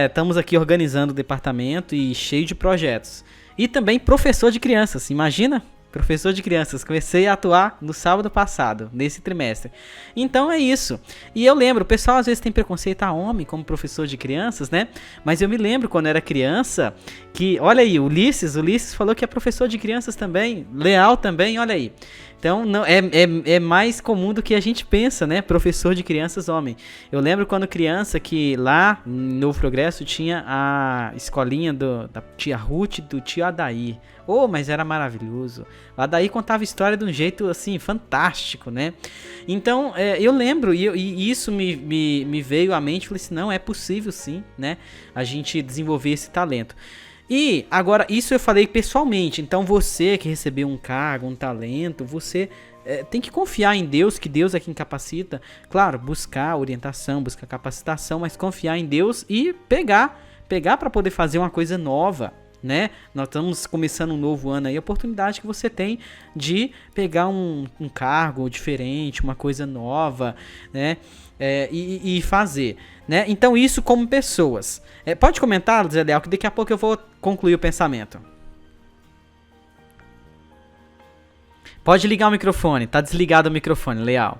[SPEAKER 2] estamos aqui organizando o departamento e cheio de projetos. E também professor de crianças, imagina? Professor de crianças, comecei a atuar no sábado passado, nesse trimestre. Então é isso. E eu lembro, o pessoal às vezes tem preconceito a homem como professor de crianças, né? Mas eu me lembro quando eu era criança que, olha aí, Ulisses falou que é professor de crianças também, Leal também, olha aí. Então não, é mais comum do que a gente pensa, né? Professor de crianças homem. Eu lembro quando criança que lá em Novo Progresso tinha a escolinha da tia Ruth e do tio Adair. Oh, mas era maravilhoso. O Adair contava história de um jeito assim fantástico, né? Então eu lembro e isso me veio à mente. Falei assim, não, é possível sim, né? A gente desenvolver esse talento. E agora, isso eu falei pessoalmente, então você que recebeu um cargo, um talento, você tem que confiar em Deus, que Deus é quem capacita. Claro, buscar orientação, buscar capacitação, mas confiar em Deus e pegar para poder fazer uma coisa nova, né? Nós estamos começando um novo ano aí, a oportunidade que você tem de pegar um cargo diferente, uma coisa nova, né? E fazer, né? Então isso como pessoas. Pode comentar, Zé Leal, que daqui a pouco eu vou concluir o pensamento. Pode ligar o microfone, tá desligado o microfone, Leal.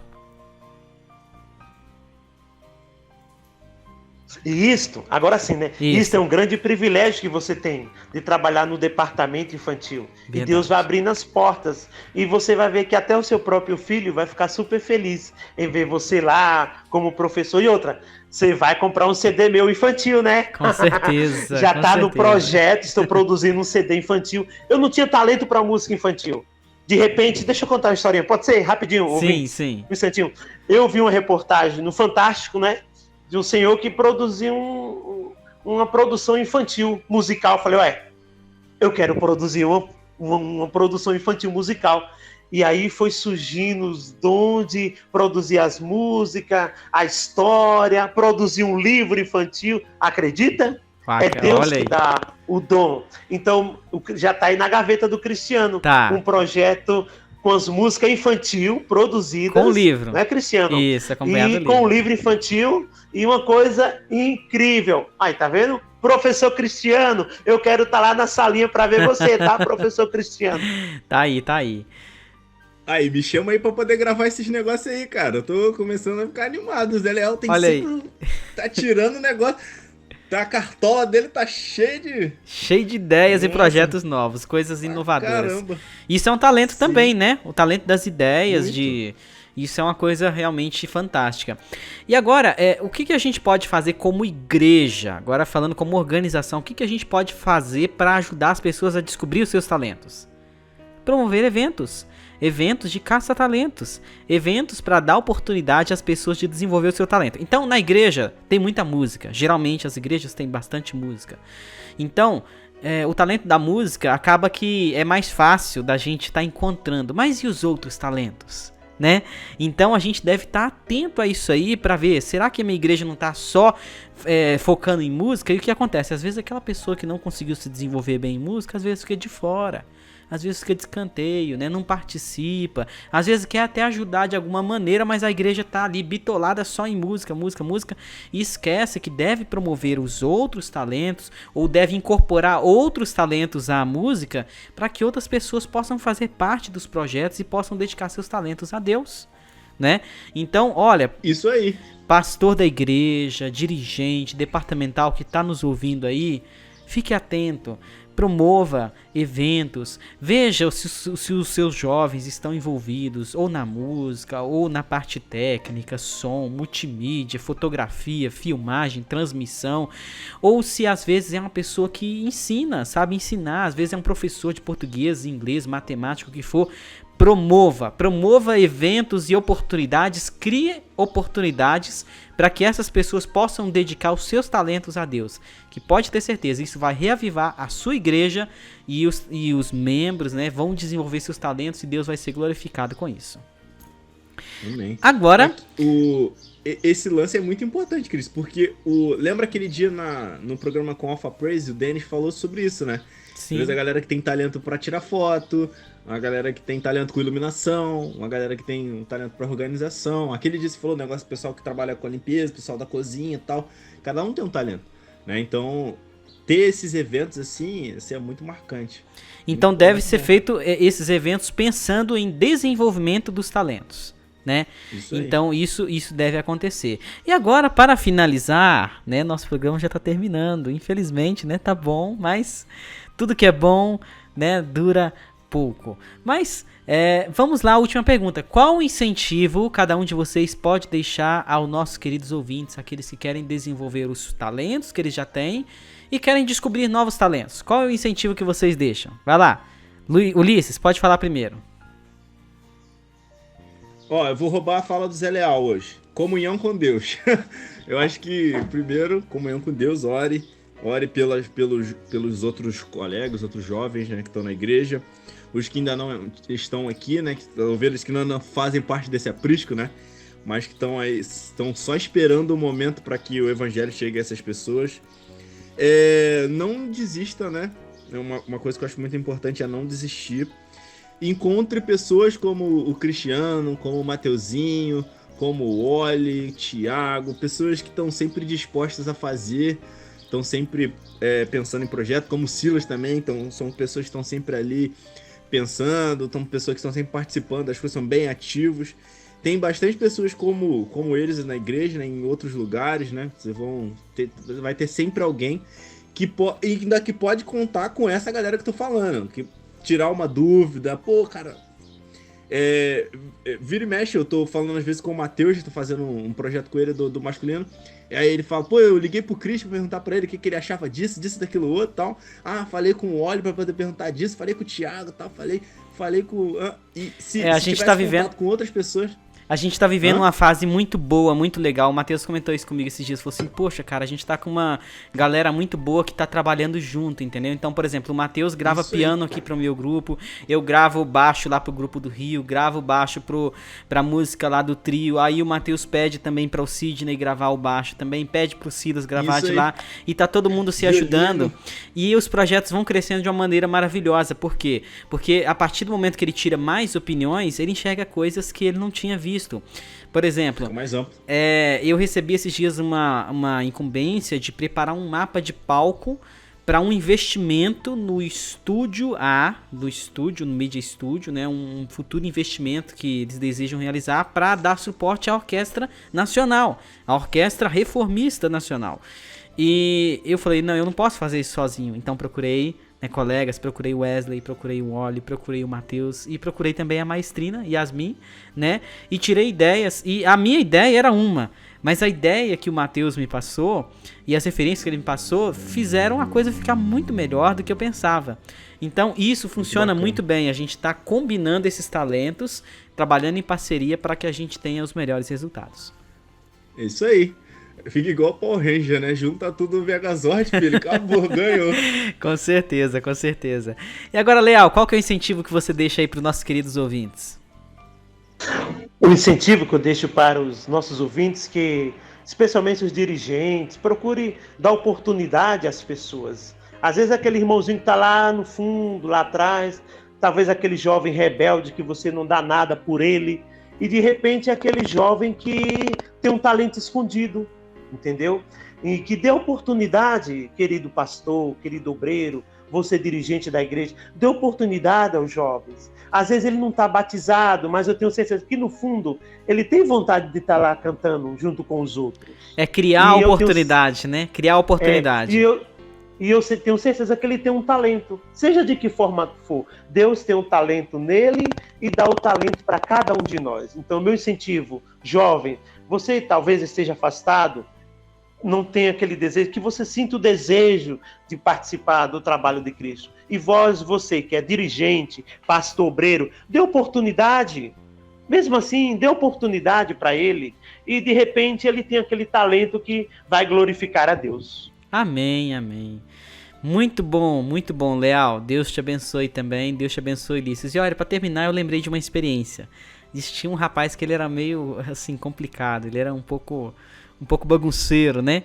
[SPEAKER 7] Isto, agora sim, né?
[SPEAKER 2] Isso.
[SPEAKER 7] Isto é um grande privilégio que você tem de trabalhar no departamento infantil.
[SPEAKER 2] Verdade.
[SPEAKER 7] E Deus vai abrindo as portas. E você vai ver que até o seu próprio filho vai ficar super feliz em ver você lá como professor. E outra, você vai comprar um CD meu infantil, né?
[SPEAKER 2] Com certeza.
[SPEAKER 7] Já
[SPEAKER 2] com
[SPEAKER 7] tá
[SPEAKER 2] certeza.
[SPEAKER 7] no projeto, estou produzindo um CD infantil. Eu não tinha talento para música infantil. De repente, deixa eu contar uma historinha. Pode ser? Rapidinho.
[SPEAKER 2] Sim.
[SPEAKER 7] Um instantinho. Eu vi uma reportagem no Fantástico, né? De um senhor que produziu uma produção infantil musical. Falei, eu quero produzir uma produção infantil musical. E aí foi surgindo os dons de produzir as músicas, a história, produzir um livro infantil. Acredita? É Deus que dá o dom. Então, já está aí na gaveta do Cristiano.
[SPEAKER 2] Tá.
[SPEAKER 7] Um projeto com as músicas infantil produzidas.
[SPEAKER 2] Com o livro.
[SPEAKER 7] Não é, Cristiano?
[SPEAKER 2] Isso, acompanhado do livro.
[SPEAKER 7] Com o livro infantil e uma coisa incrível. Aí, tá vendo? Professor Cristiano, eu quero estar lá na salinha para ver você, tá, professor Cristiano?
[SPEAKER 2] Tá aí.
[SPEAKER 5] Aí, me chama aí pra poder gravar esses negócios aí, cara. Eu tô começando a ficar animado. O Zé Leal tem
[SPEAKER 2] Olha aí.
[SPEAKER 5] Tá tirando o negócio. A cartola dele tá cheia de
[SPEAKER 2] ideias. Nossa. E projetos novos, coisas inovadoras.
[SPEAKER 5] Caramba.
[SPEAKER 2] Isso é um talento. Sim. Também, né? O talento das ideias,
[SPEAKER 5] Muito.
[SPEAKER 2] Isso é uma coisa realmente fantástica. E agora, o que a gente pode fazer como igreja? Agora falando como organização, o que a gente pode fazer para ajudar as pessoas a descobrir os seus talentos? Promover eventos de caça-talentos, eventos para dar oportunidade às pessoas de desenvolver o seu talento. Então, na igreja tem muita música, geralmente as igrejas têm bastante música. Então, o talento da música acaba que é mais fácil da gente estar encontrando. Mas e os outros talentos? Né? Então a gente deve estar atento a isso aí para ver, será que a minha igreja não está só focando em música? E o que acontece? Às vezes aquela pessoa que não conseguiu se desenvolver bem em música, às vezes fica de fora. Às vezes fica de escanteio, né? Não participa. Às vezes quer até ajudar de alguma maneira, mas a igreja tá ali bitolada só em música. E esquece que deve promover os outros talentos ou deve incorporar outros talentos à música para que outras pessoas possam fazer parte dos projetos e possam dedicar seus talentos a Deus, né? Então, olha...
[SPEAKER 5] Isso aí.
[SPEAKER 2] Pastor da igreja, dirigente, departamental que tá nos ouvindo aí, fique atento. promova eventos, veja se os seus jovens estão envolvidos ou na música, ou na parte técnica, som, multimídia, fotografia, filmagem, transmissão, ou se às vezes é uma pessoa que ensina, sabe ensinar, às vezes é um professor de português, inglês, matemática, o que for. Promova eventos e oportunidades, crie oportunidades para que essas pessoas possam dedicar os seus talentos a Deus. Que pode ter certeza, isso vai reavivar a sua igreja e os membros, né, vão desenvolver seus talentos e Deus vai ser glorificado com isso.
[SPEAKER 5] Amém.
[SPEAKER 2] Agora...
[SPEAKER 5] Esse lance é muito importante, Cris, porque lembra aquele dia no programa com Alpha Praise, o Denis falou sobre isso, né?
[SPEAKER 2] Sim.
[SPEAKER 5] Às vezes a galera que tem talento pra tirar foto, uma galera que tem talento com iluminação, uma galera que tem um talento pra organização. Aquele dia você falou o negócio do pessoal que trabalha com a limpeza, pessoal da cozinha e tal. Cada um tem um talento, né? Então, ter esses eventos assim é muito marcante.
[SPEAKER 2] Então deve ser feito esses eventos pensando em desenvolvimento dos talentos, né? Então isso deve acontecer. E agora, para finalizar, né, nosso programa já está terminando, infelizmente, né, tá bom, mas tudo que é bom, né, dura pouco. Mas vamos lá, a última pergunta. Qual incentivo cada um de vocês pode deixar aos nossos queridos ouvintes, aqueles que querem desenvolver os talentos que eles já têm e querem descobrir novos talentos? Qual é o incentivo que vocês deixam? Vai lá, Ulisses, pode falar primeiro.
[SPEAKER 5] Eu vou roubar a fala do Zé Leal hoje. Comunhão com Deus. Eu acho que, primeiro, comunhão com Deus, ore pelos outros colegas, outros jovens, né, que estão na igreja, os que ainda não estão aqui, né, ovelhas que não fazem parte desse aprisco, né, mas que estão só esperando o momento para que o evangelho chegue a essas pessoas. Não desista, né? Uma coisa que eu acho muito importante é não desistir. Encontre pessoas como o Cristiano, como o Mateuzinho, como o Oli, Thiago, pessoas que estão sempre dispostas a fazer, estão sempre pensando em projeto, como o Silas também, então são pessoas que estão sempre ali pensando, são pessoas que estão sempre participando, as coisas são bem ativos. Tem bastante pessoas como eles na igreja, né, em outros lugares, né? Vai ter sempre alguém que pode contar com essa galera que eu tô falando, que tirar uma dúvida, cara, vira e mexe, eu tô falando às vezes com o Matheus, tô fazendo um projeto com ele do masculino, e aí ele fala, eu liguei pro Cris pra perguntar pra ele o que ele achava disso, daquilo outro, tal, falei com o Oli pra poder perguntar disso, falei com o Thiago, tal, falei com... E se
[SPEAKER 2] a gente tá vivendo
[SPEAKER 5] com outras pessoas...
[SPEAKER 2] A gente tá vivendo uma fase muito boa, muito legal. O Matheus comentou isso comigo esses dias. Falou assim, poxa, cara, a gente tá com uma galera muito boa que tá trabalhando junto, entendeu? Então, por exemplo, o Matheus grava piano aqui pro meu grupo. Eu gravo baixo lá pro grupo do Rio. Gravo baixo pra música lá do trio. Aí o Matheus pede também pra o Sidney gravar o baixo. Também pede pro Silas gravar de lá. E tá todo mundo se ajudando. E os projetos vão crescendo de uma maneira maravilhosa. Por quê? Porque a partir do momento que ele tira mais opiniões, ele enxerga coisas que ele não tinha visto. Por exemplo,
[SPEAKER 5] mais amplo.
[SPEAKER 2] Eu recebi esses dias uma incumbência de preparar um mapa de palco para um investimento no estúdio no Media Studio, né, um futuro investimento que eles desejam realizar para dar suporte à Orquestra Nacional, a Orquestra Reformista Nacional. E eu falei, não, eu não posso fazer isso sozinho, então procurei colegas, procurei o Wesley, procurei o Oli, procurei o Matheus e procurei também a maestrina, Yasmin, né? E tirei ideias, e a minha ideia era uma, mas a ideia que o Matheus me passou e as referências que ele me passou fizeram a coisa ficar muito melhor do que eu pensava. Então isso funciona muito bem, a gente está combinando esses talentos, trabalhando em parceria para que a gente tenha os melhores resultados.
[SPEAKER 5] É isso aí. Fica igual a Power Ranger, né? Junta tudo no Megazord, filho. Acabou, ganhou.
[SPEAKER 2] Com certeza, com certeza. E agora, Leal, qual que é o incentivo que você deixa aí para os nossos queridos ouvintes?
[SPEAKER 7] O incentivo que eu deixo para os nossos ouvintes, que especialmente os dirigentes, procure dar oportunidade às pessoas. Às vezes aquele irmãozinho que está lá no fundo, lá atrás, talvez aquele jovem rebelde que você não dá nada por ele, e de repente é aquele jovem que tem um talento escondido, entendeu? E que dê oportunidade, querido pastor, querido obreiro, você dirigente da igreja, dê oportunidade aos jovens. Às vezes ele não está batizado, mas eu tenho certeza que no fundo ele tem vontade de estar lá cantando junto com os outros.
[SPEAKER 2] É criar a oportunidade, né? Criar a oportunidade.
[SPEAKER 7] E eu tenho certeza que ele tem um talento, seja de que forma for. Deus tem um talento nele e dá o talento para cada um de nós. Então, meu incentivo, jovem, você talvez esteja afastado, não tenha aquele desejo, que você sinta o desejo de participar do trabalho de Cristo. E você que é dirigente, pastor, obreiro, dê oportunidade. Mesmo assim, dê oportunidade para ele e, de repente, ele tem aquele talento que vai glorificar a Deus.
[SPEAKER 2] Amém, amém. Muito bom, Leal. Deus te abençoe também. Deus te abençoe, Ulisses. E olha, para terminar, eu lembrei de uma experiência. Existia um rapaz que ele era meio, assim, complicado. Ele era um pouco bagunceiro, né?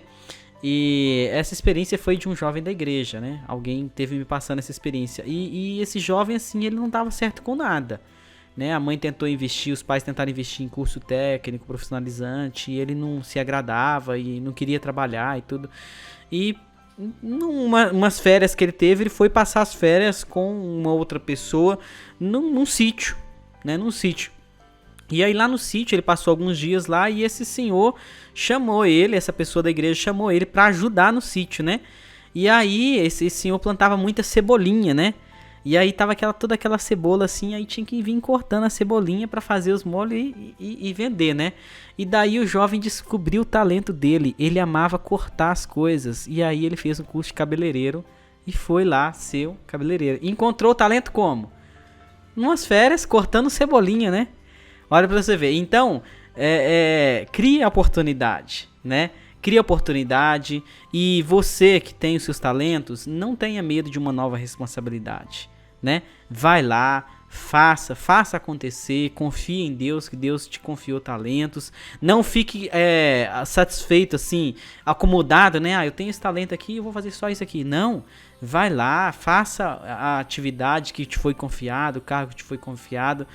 [SPEAKER 2] E essa experiência foi de um jovem da igreja, né? Alguém teve me passando essa experiência. E esse jovem, assim, ele não dava certo com nada, né? A mãe tentou investir, os pais tentaram investir em curso técnico, profissionalizante, e ele não se agradava e não queria trabalhar e tudo. E umas férias que ele teve, ele foi passar as férias com uma outra pessoa num sítio, né? Num sítio. E aí lá no sítio ele passou alguns dias lá e esse senhor chamou ele, essa pessoa da igreja chamou ele para ajudar no sítio, né? E aí esse senhor plantava muita cebolinha, né? E aí tava toda aquela cebola assim, aí tinha que vir cortando a cebolinha para fazer os molhos e vender, né? E daí o jovem descobriu o talento dele, ele amava cortar as coisas. E aí ele fez um curso de cabeleireiro e foi lá ser um cabeleireiro. E encontrou o talento como? Numas férias, cortando cebolinha, né? Olha pra você ver. Então, crie a oportunidade, né? Crie a oportunidade e você que tem os seus talentos, não tenha medo de uma nova responsabilidade, né? Vai lá, faça acontecer, confie em Deus, que Deus te confiou talentos. Não fique satisfeito assim, acomodado, né? Eu tenho esse talento aqui, eu vou fazer só isso aqui. Não, vai lá, faça a atividade que te foi confiado, o cargo que te foi confiado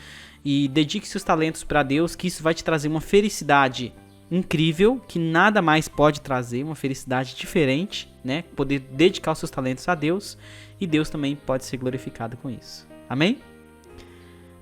[SPEAKER 2] e dedique seus talentos para Deus, que isso vai te trazer uma felicidade incrível, que nada mais pode trazer, uma felicidade diferente, né? Poder dedicar os seus talentos a Deus e Deus também pode ser glorificado com isso. Amém?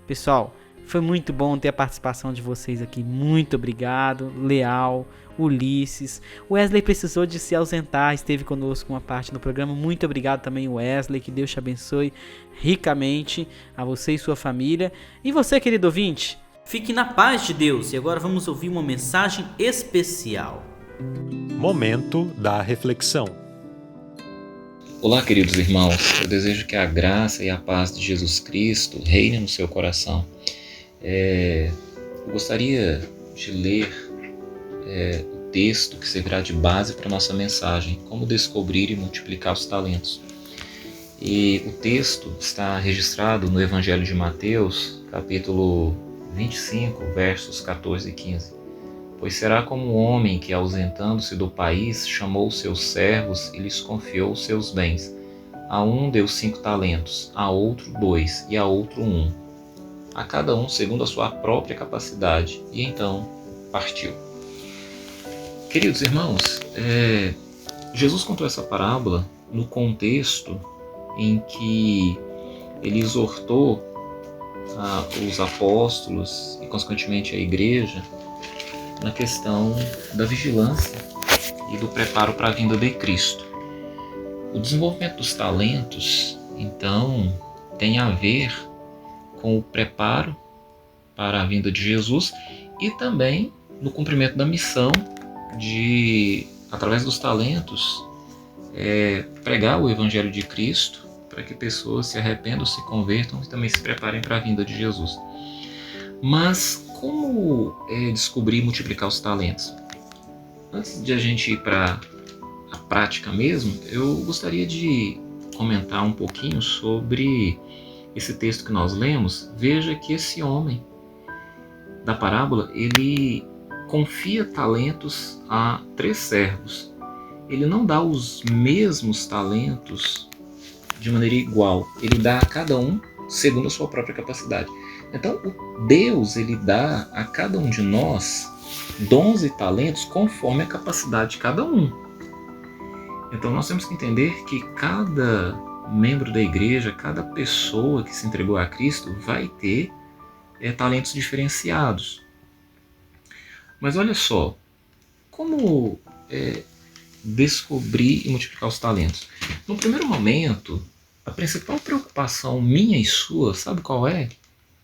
[SPEAKER 2] Pessoal, foi muito bom ter a participação de vocês aqui. Muito obrigado, Leal, Ulisses. Wesley precisou de se ausentar, esteve conosco uma parte do programa. Muito obrigado também, Wesley. Que Deus te abençoe ricamente a você e sua família. E você, querido ouvinte, fique na paz de Deus. E agora vamos ouvir uma mensagem especial.
[SPEAKER 1] Momento da reflexão.
[SPEAKER 8] Olá, queridos irmãos. Eu desejo que a graça e a paz de Jesus Cristo reine no seu coração. Eu gostaria de ler o texto que servirá de base para a nossa mensagem, como descobrir e multiplicar os talentos. E o texto está registrado no Evangelho de Mateus, capítulo 25, versos 14 e 15. Pois será como um homem que, ausentando-se do país, chamou seus servos e lhes confiou seus bens. A um deu 5 talentos, a outro 2 e a outro 1, a cada um segundo a sua própria capacidade, e então partiu. Queridos irmãos, Jesus contou essa parábola no contexto em que ele exortou os apóstolos e, consequentemente, a igreja na questão da vigilância e do preparo para a vinda de Cristo. O desenvolvimento dos talentos, então, tem a ver com o preparo para a vinda de Jesus e também no cumprimento da missão de, através dos talentos, pregar o Evangelho de Cristo para que pessoas se arrependam, se convertam e também se preparem para a vinda de Jesus. Mas como descobrir e multiplicar os talentos? Antes de a gente ir para a prática mesmo, eu gostaria de comentar um pouquinho sobre esse texto que nós lemos. Veja que esse homem da parábola, ele confia talentos a 3 servos. Ele não dá os mesmos talentos de maneira igual. Ele dá a cada um segundo a sua própria capacidade. Então, Deus, ele dá a cada um de nós dons e talentos conforme a capacidade de cada um. Então, nós temos que entender que cada membro da igreja, cada pessoa que se entregou a Cristo vai ter talentos diferenciados. Mas olha só, como descobrir e multiplicar os talentos? No primeiro momento, a principal preocupação minha e sua, sabe qual é?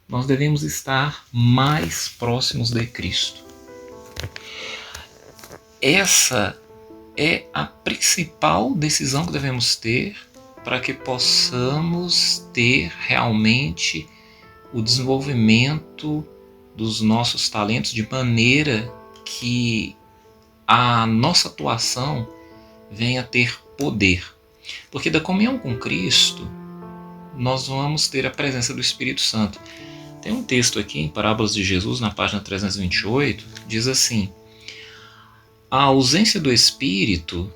[SPEAKER 8] Nós devemos estar mais próximos de Cristo. Essa é a principal decisão que devemos ter para que possamos ter realmente o desenvolvimento dos nossos talentos de maneira que a nossa atuação venha a ter poder. Porque da comunhão com Cristo, nós vamos ter a presença do Espírito Santo. Tem um texto aqui em Parábolas de Jesus, na página 328, diz assim: a ausência do Espírito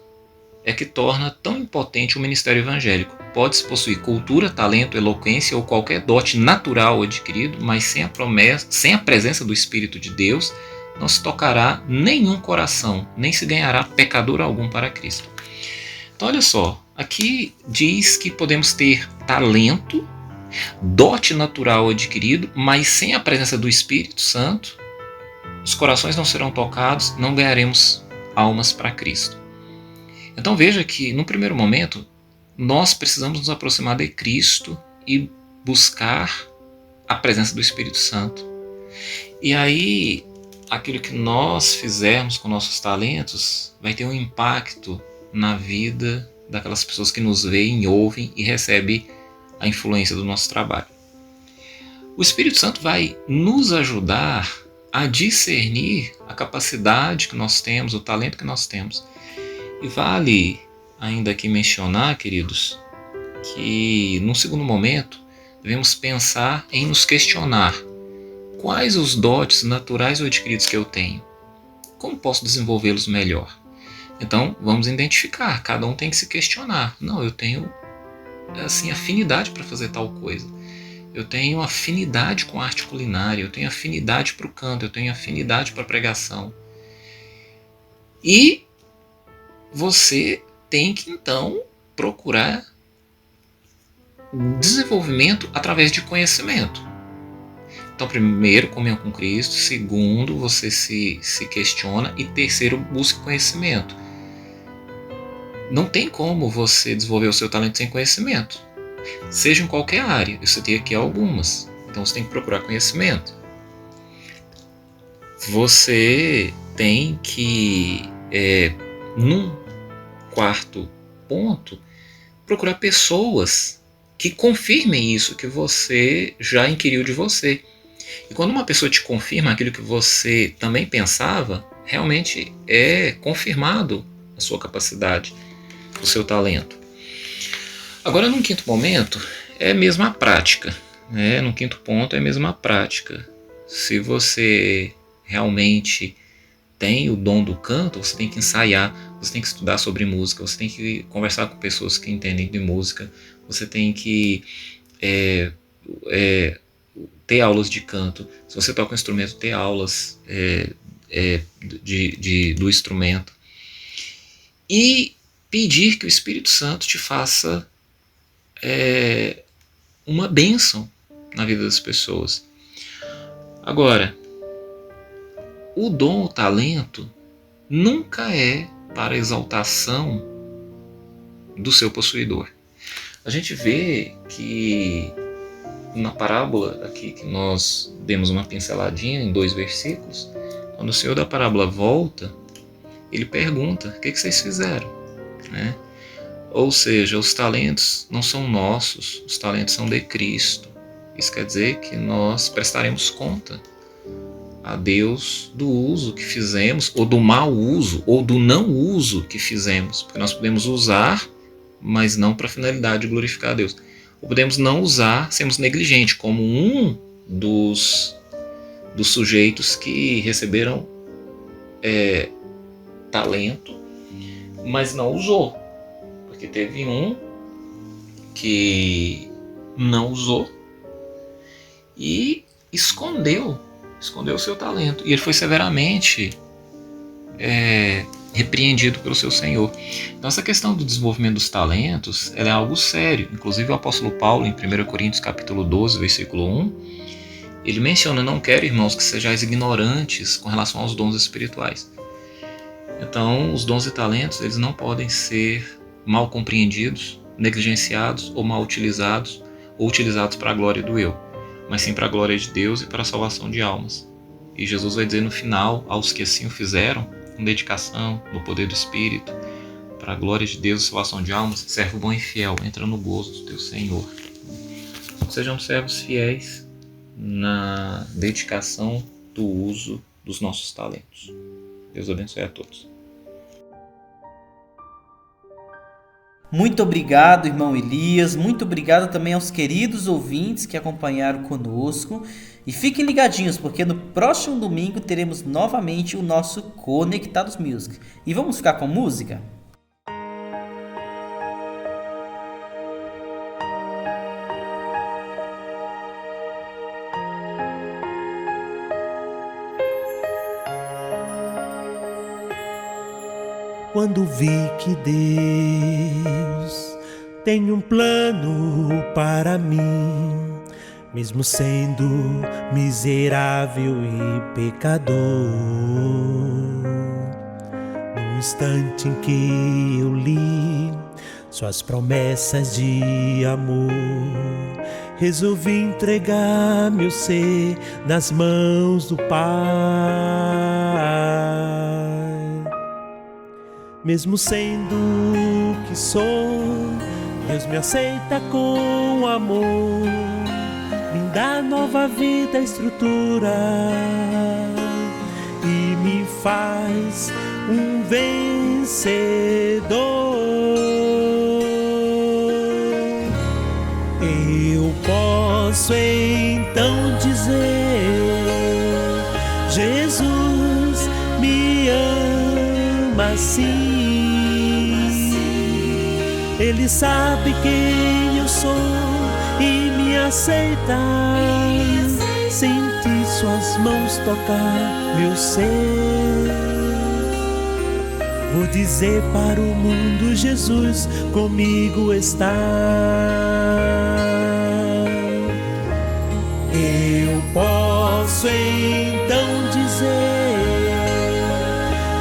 [SPEAKER 8] é que torna tão impotente o ministério evangélico. Pode-se possuir cultura, talento, eloquência ou qualquer dote natural adquirido, mas sem a presença do Espírito de Deus, não se tocará nenhum coração, nem se ganhará pecador algum para Cristo. Então olha só, aqui diz que podemos ter talento, dote natural adquirido, mas sem a presença do Espírito Santo, os corações não serão tocados, não ganharemos almas para Cristo. Então veja que, no primeiro momento, nós precisamos nos aproximar de Cristo e buscar a presença do Espírito Santo. E aí, aquilo que nós fizermos com nossos talentos vai ter um impacto na vida daquelas pessoas que nos veem, ouvem e recebem a influência do nosso trabalho. O Espírito Santo vai nos ajudar a discernir a capacidade que nós temos, o talento que nós temos. E vale ainda aqui mencionar, queridos, que num segundo momento devemos pensar em nos questionar: quais os dotes naturais ou adquiridos que eu tenho? Como posso desenvolvê-los melhor? Então vamos identificar, cada um tem que se questionar. Não, eu tenho assim afinidade para fazer tal coisa. Eu tenho afinidade com a arte culinária, eu tenho afinidade para o canto, eu tenho afinidade para a pregação. E você tem que então procurar desenvolvimento através de conhecimento. Então, primeiro, comunhão com Cristo. Segundo, você se questiona. E terceiro, busque conhecimento. Não tem como você desenvolver o seu talento sem conhecimento. Seja em qualquer área. Eu citei aqui algumas. Então, você tem que procurar conhecimento. Você tem que, num quarto ponto, procurar pessoas que confirmem isso que você já inquiriu de você. E quando uma pessoa te confirma aquilo que você também pensava, realmente é confirmado a sua capacidade, o seu talento. Agora, num quinto momento, é mesmo a prática. Num quinto ponto, é mesmo a prática. Se você realmente tem o dom do canto, você tem que ensaiar, você tem que estudar sobre música, você tem que conversar com pessoas que entendem de música, você tem que ter aulas de canto. Se você toca um instrumento, ter aulas do instrumento. E pedir que o Espírito Santo te faça uma bênção na vida das pessoas. Agora, o dom, o talento, nunca é para a exaltação do seu possuidor. A gente vê que na parábola aqui que nós demos uma pinceladinha em 2 versículos, quando o Senhor da parábola volta, ele pergunta: o que vocês fizeram? Ou seja, os talentos não são nossos, os talentos são de Cristo. Isso quer dizer que nós prestaremos conta a Deus do uso que fizemos, ou do mau uso, ou do não uso que fizemos. Porque nós podemos usar, mas não para a finalidade de glorificar a Deus. Ou podemos não usar, sermos negligentes, como um dos sujeitos que receberam talento, mas não usou. Porque teve um que não usou e escondeu o seu talento. E ele foi severamente repreendido pelo seu Senhor. Então essa questão do desenvolvimento dos talentos, ela é algo sério. Inclusive o apóstolo Paulo, em 1 Coríntios capítulo 12, versículo 1, ele menciona: não quero, irmãos, que sejais ignorantes com relação aos dons espirituais. Então, os dons e talentos, eles não podem ser mal compreendidos, negligenciados ou mal utilizados, ou utilizados para a glória do eu, mas sim para a glória de Deus e para a salvação de almas. E Jesus vai dizer no final, aos que assim o fizeram, com dedicação, no poder do Espírito, para a glória de Deus e salvação de almas, servo bom e fiel, entra no gozo do teu Senhor. Sejamos servos fiéis na dedicação do uso dos nossos talentos. Deus abençoe a todos.
[SPEAKER 2] Muito obrigado, irmão Elias. Muito obrigado também aos queridos ouvintes que acompanharam conosco. E fiquem ligadinhos, porque no próximo domingo teremos novamente o nosso Conectados Music. E vamos ficar com música?
[SPEAKER 3] Quando vi que Deus tem um plano para mim, mesmo sendo miserável e pecador, no instante em que eu li suas promessas de amor, resolvi entregar meu ser nas mãos do Pai. Mesmo sendo o que sou, Deus me aceita com amor, me dá nova vida, estrutura e me faz um vencedor. Eu posso então dizer: Jesus me ama assim. Ele sabe quem eu sou e me aceita. Senti suas mãos tocar meu ser. Vou dizer para o mundo: Jesus comigo está. Eu posso então dizer: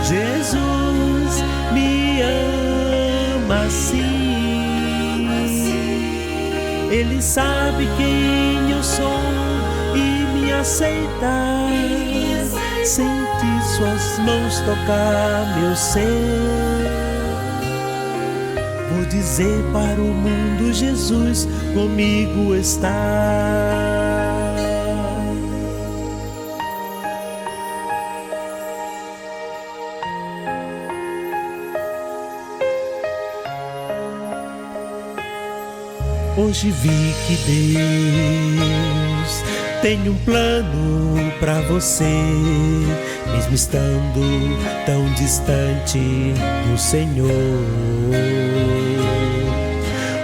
[SPEAKER 3] Jesus me ama assim. Ele sabe quem eu sou e me aceita. Senti suas mãos tocar meu ser. Vou dizer para o mundo: Jesus comigo está. Hoje vi que Deus tem um plano pra você, mesmo estando tão distante do Senhor.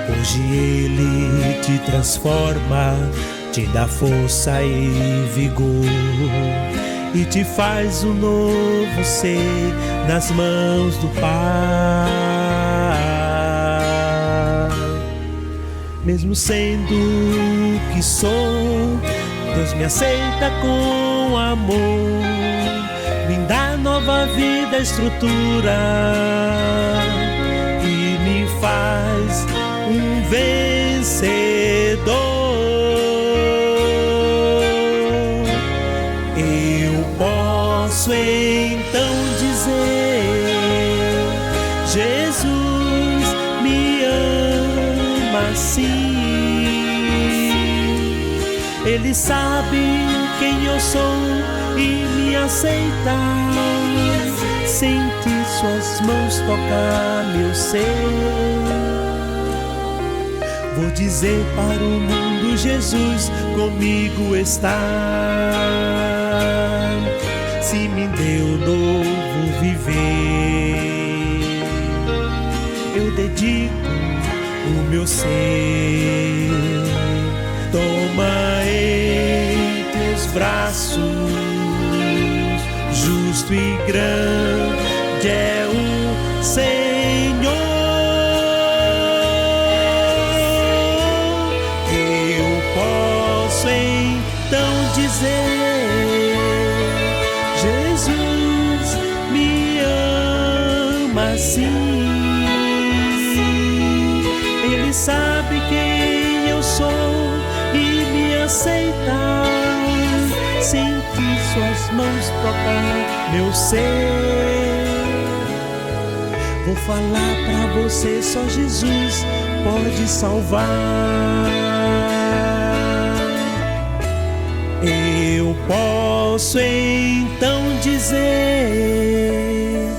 [SPEAKER 3] Hoje Ele te transforma, te dá força e vigor, e te faz um novo ser nas mãos do Pai. Mesmo sendo o que sou, Deus me aceita com amor, me dá nova vida, estrutura e me faz um vencedor. Eu posso então dizer: Jesus me ama assim. Ele sabe quem eu sou e me aceita. Sente suas mãos tocar meu ser. Vou dizer para o mundo: Jesus comigo está. Se me deu novo viver, eu dedico o meu ser. Toma em teus braços, justo e grande é o Senhor. Eu posso então dizer: Jesus me suas mãos tocar meu ser. Vou falar pra você, só Jesus pode salvar. Eu posso então dizer: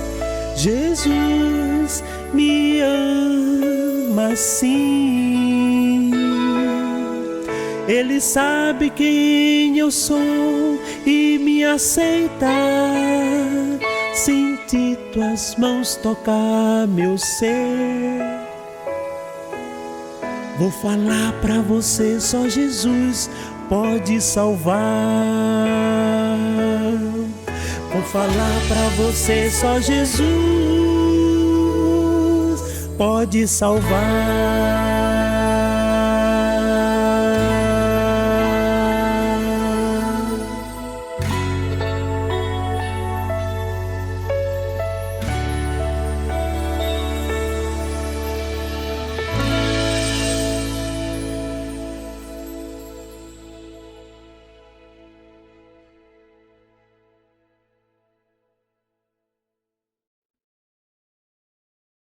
[SPEAKER 3] Jesus me ama assim. Ele sabe quem eu sou e me aceita. Senti tuas mãos tocar meu ser. Vou falar pra você, só Jesus pode salvar. Vou falar pra você, só Jesus pode salvar.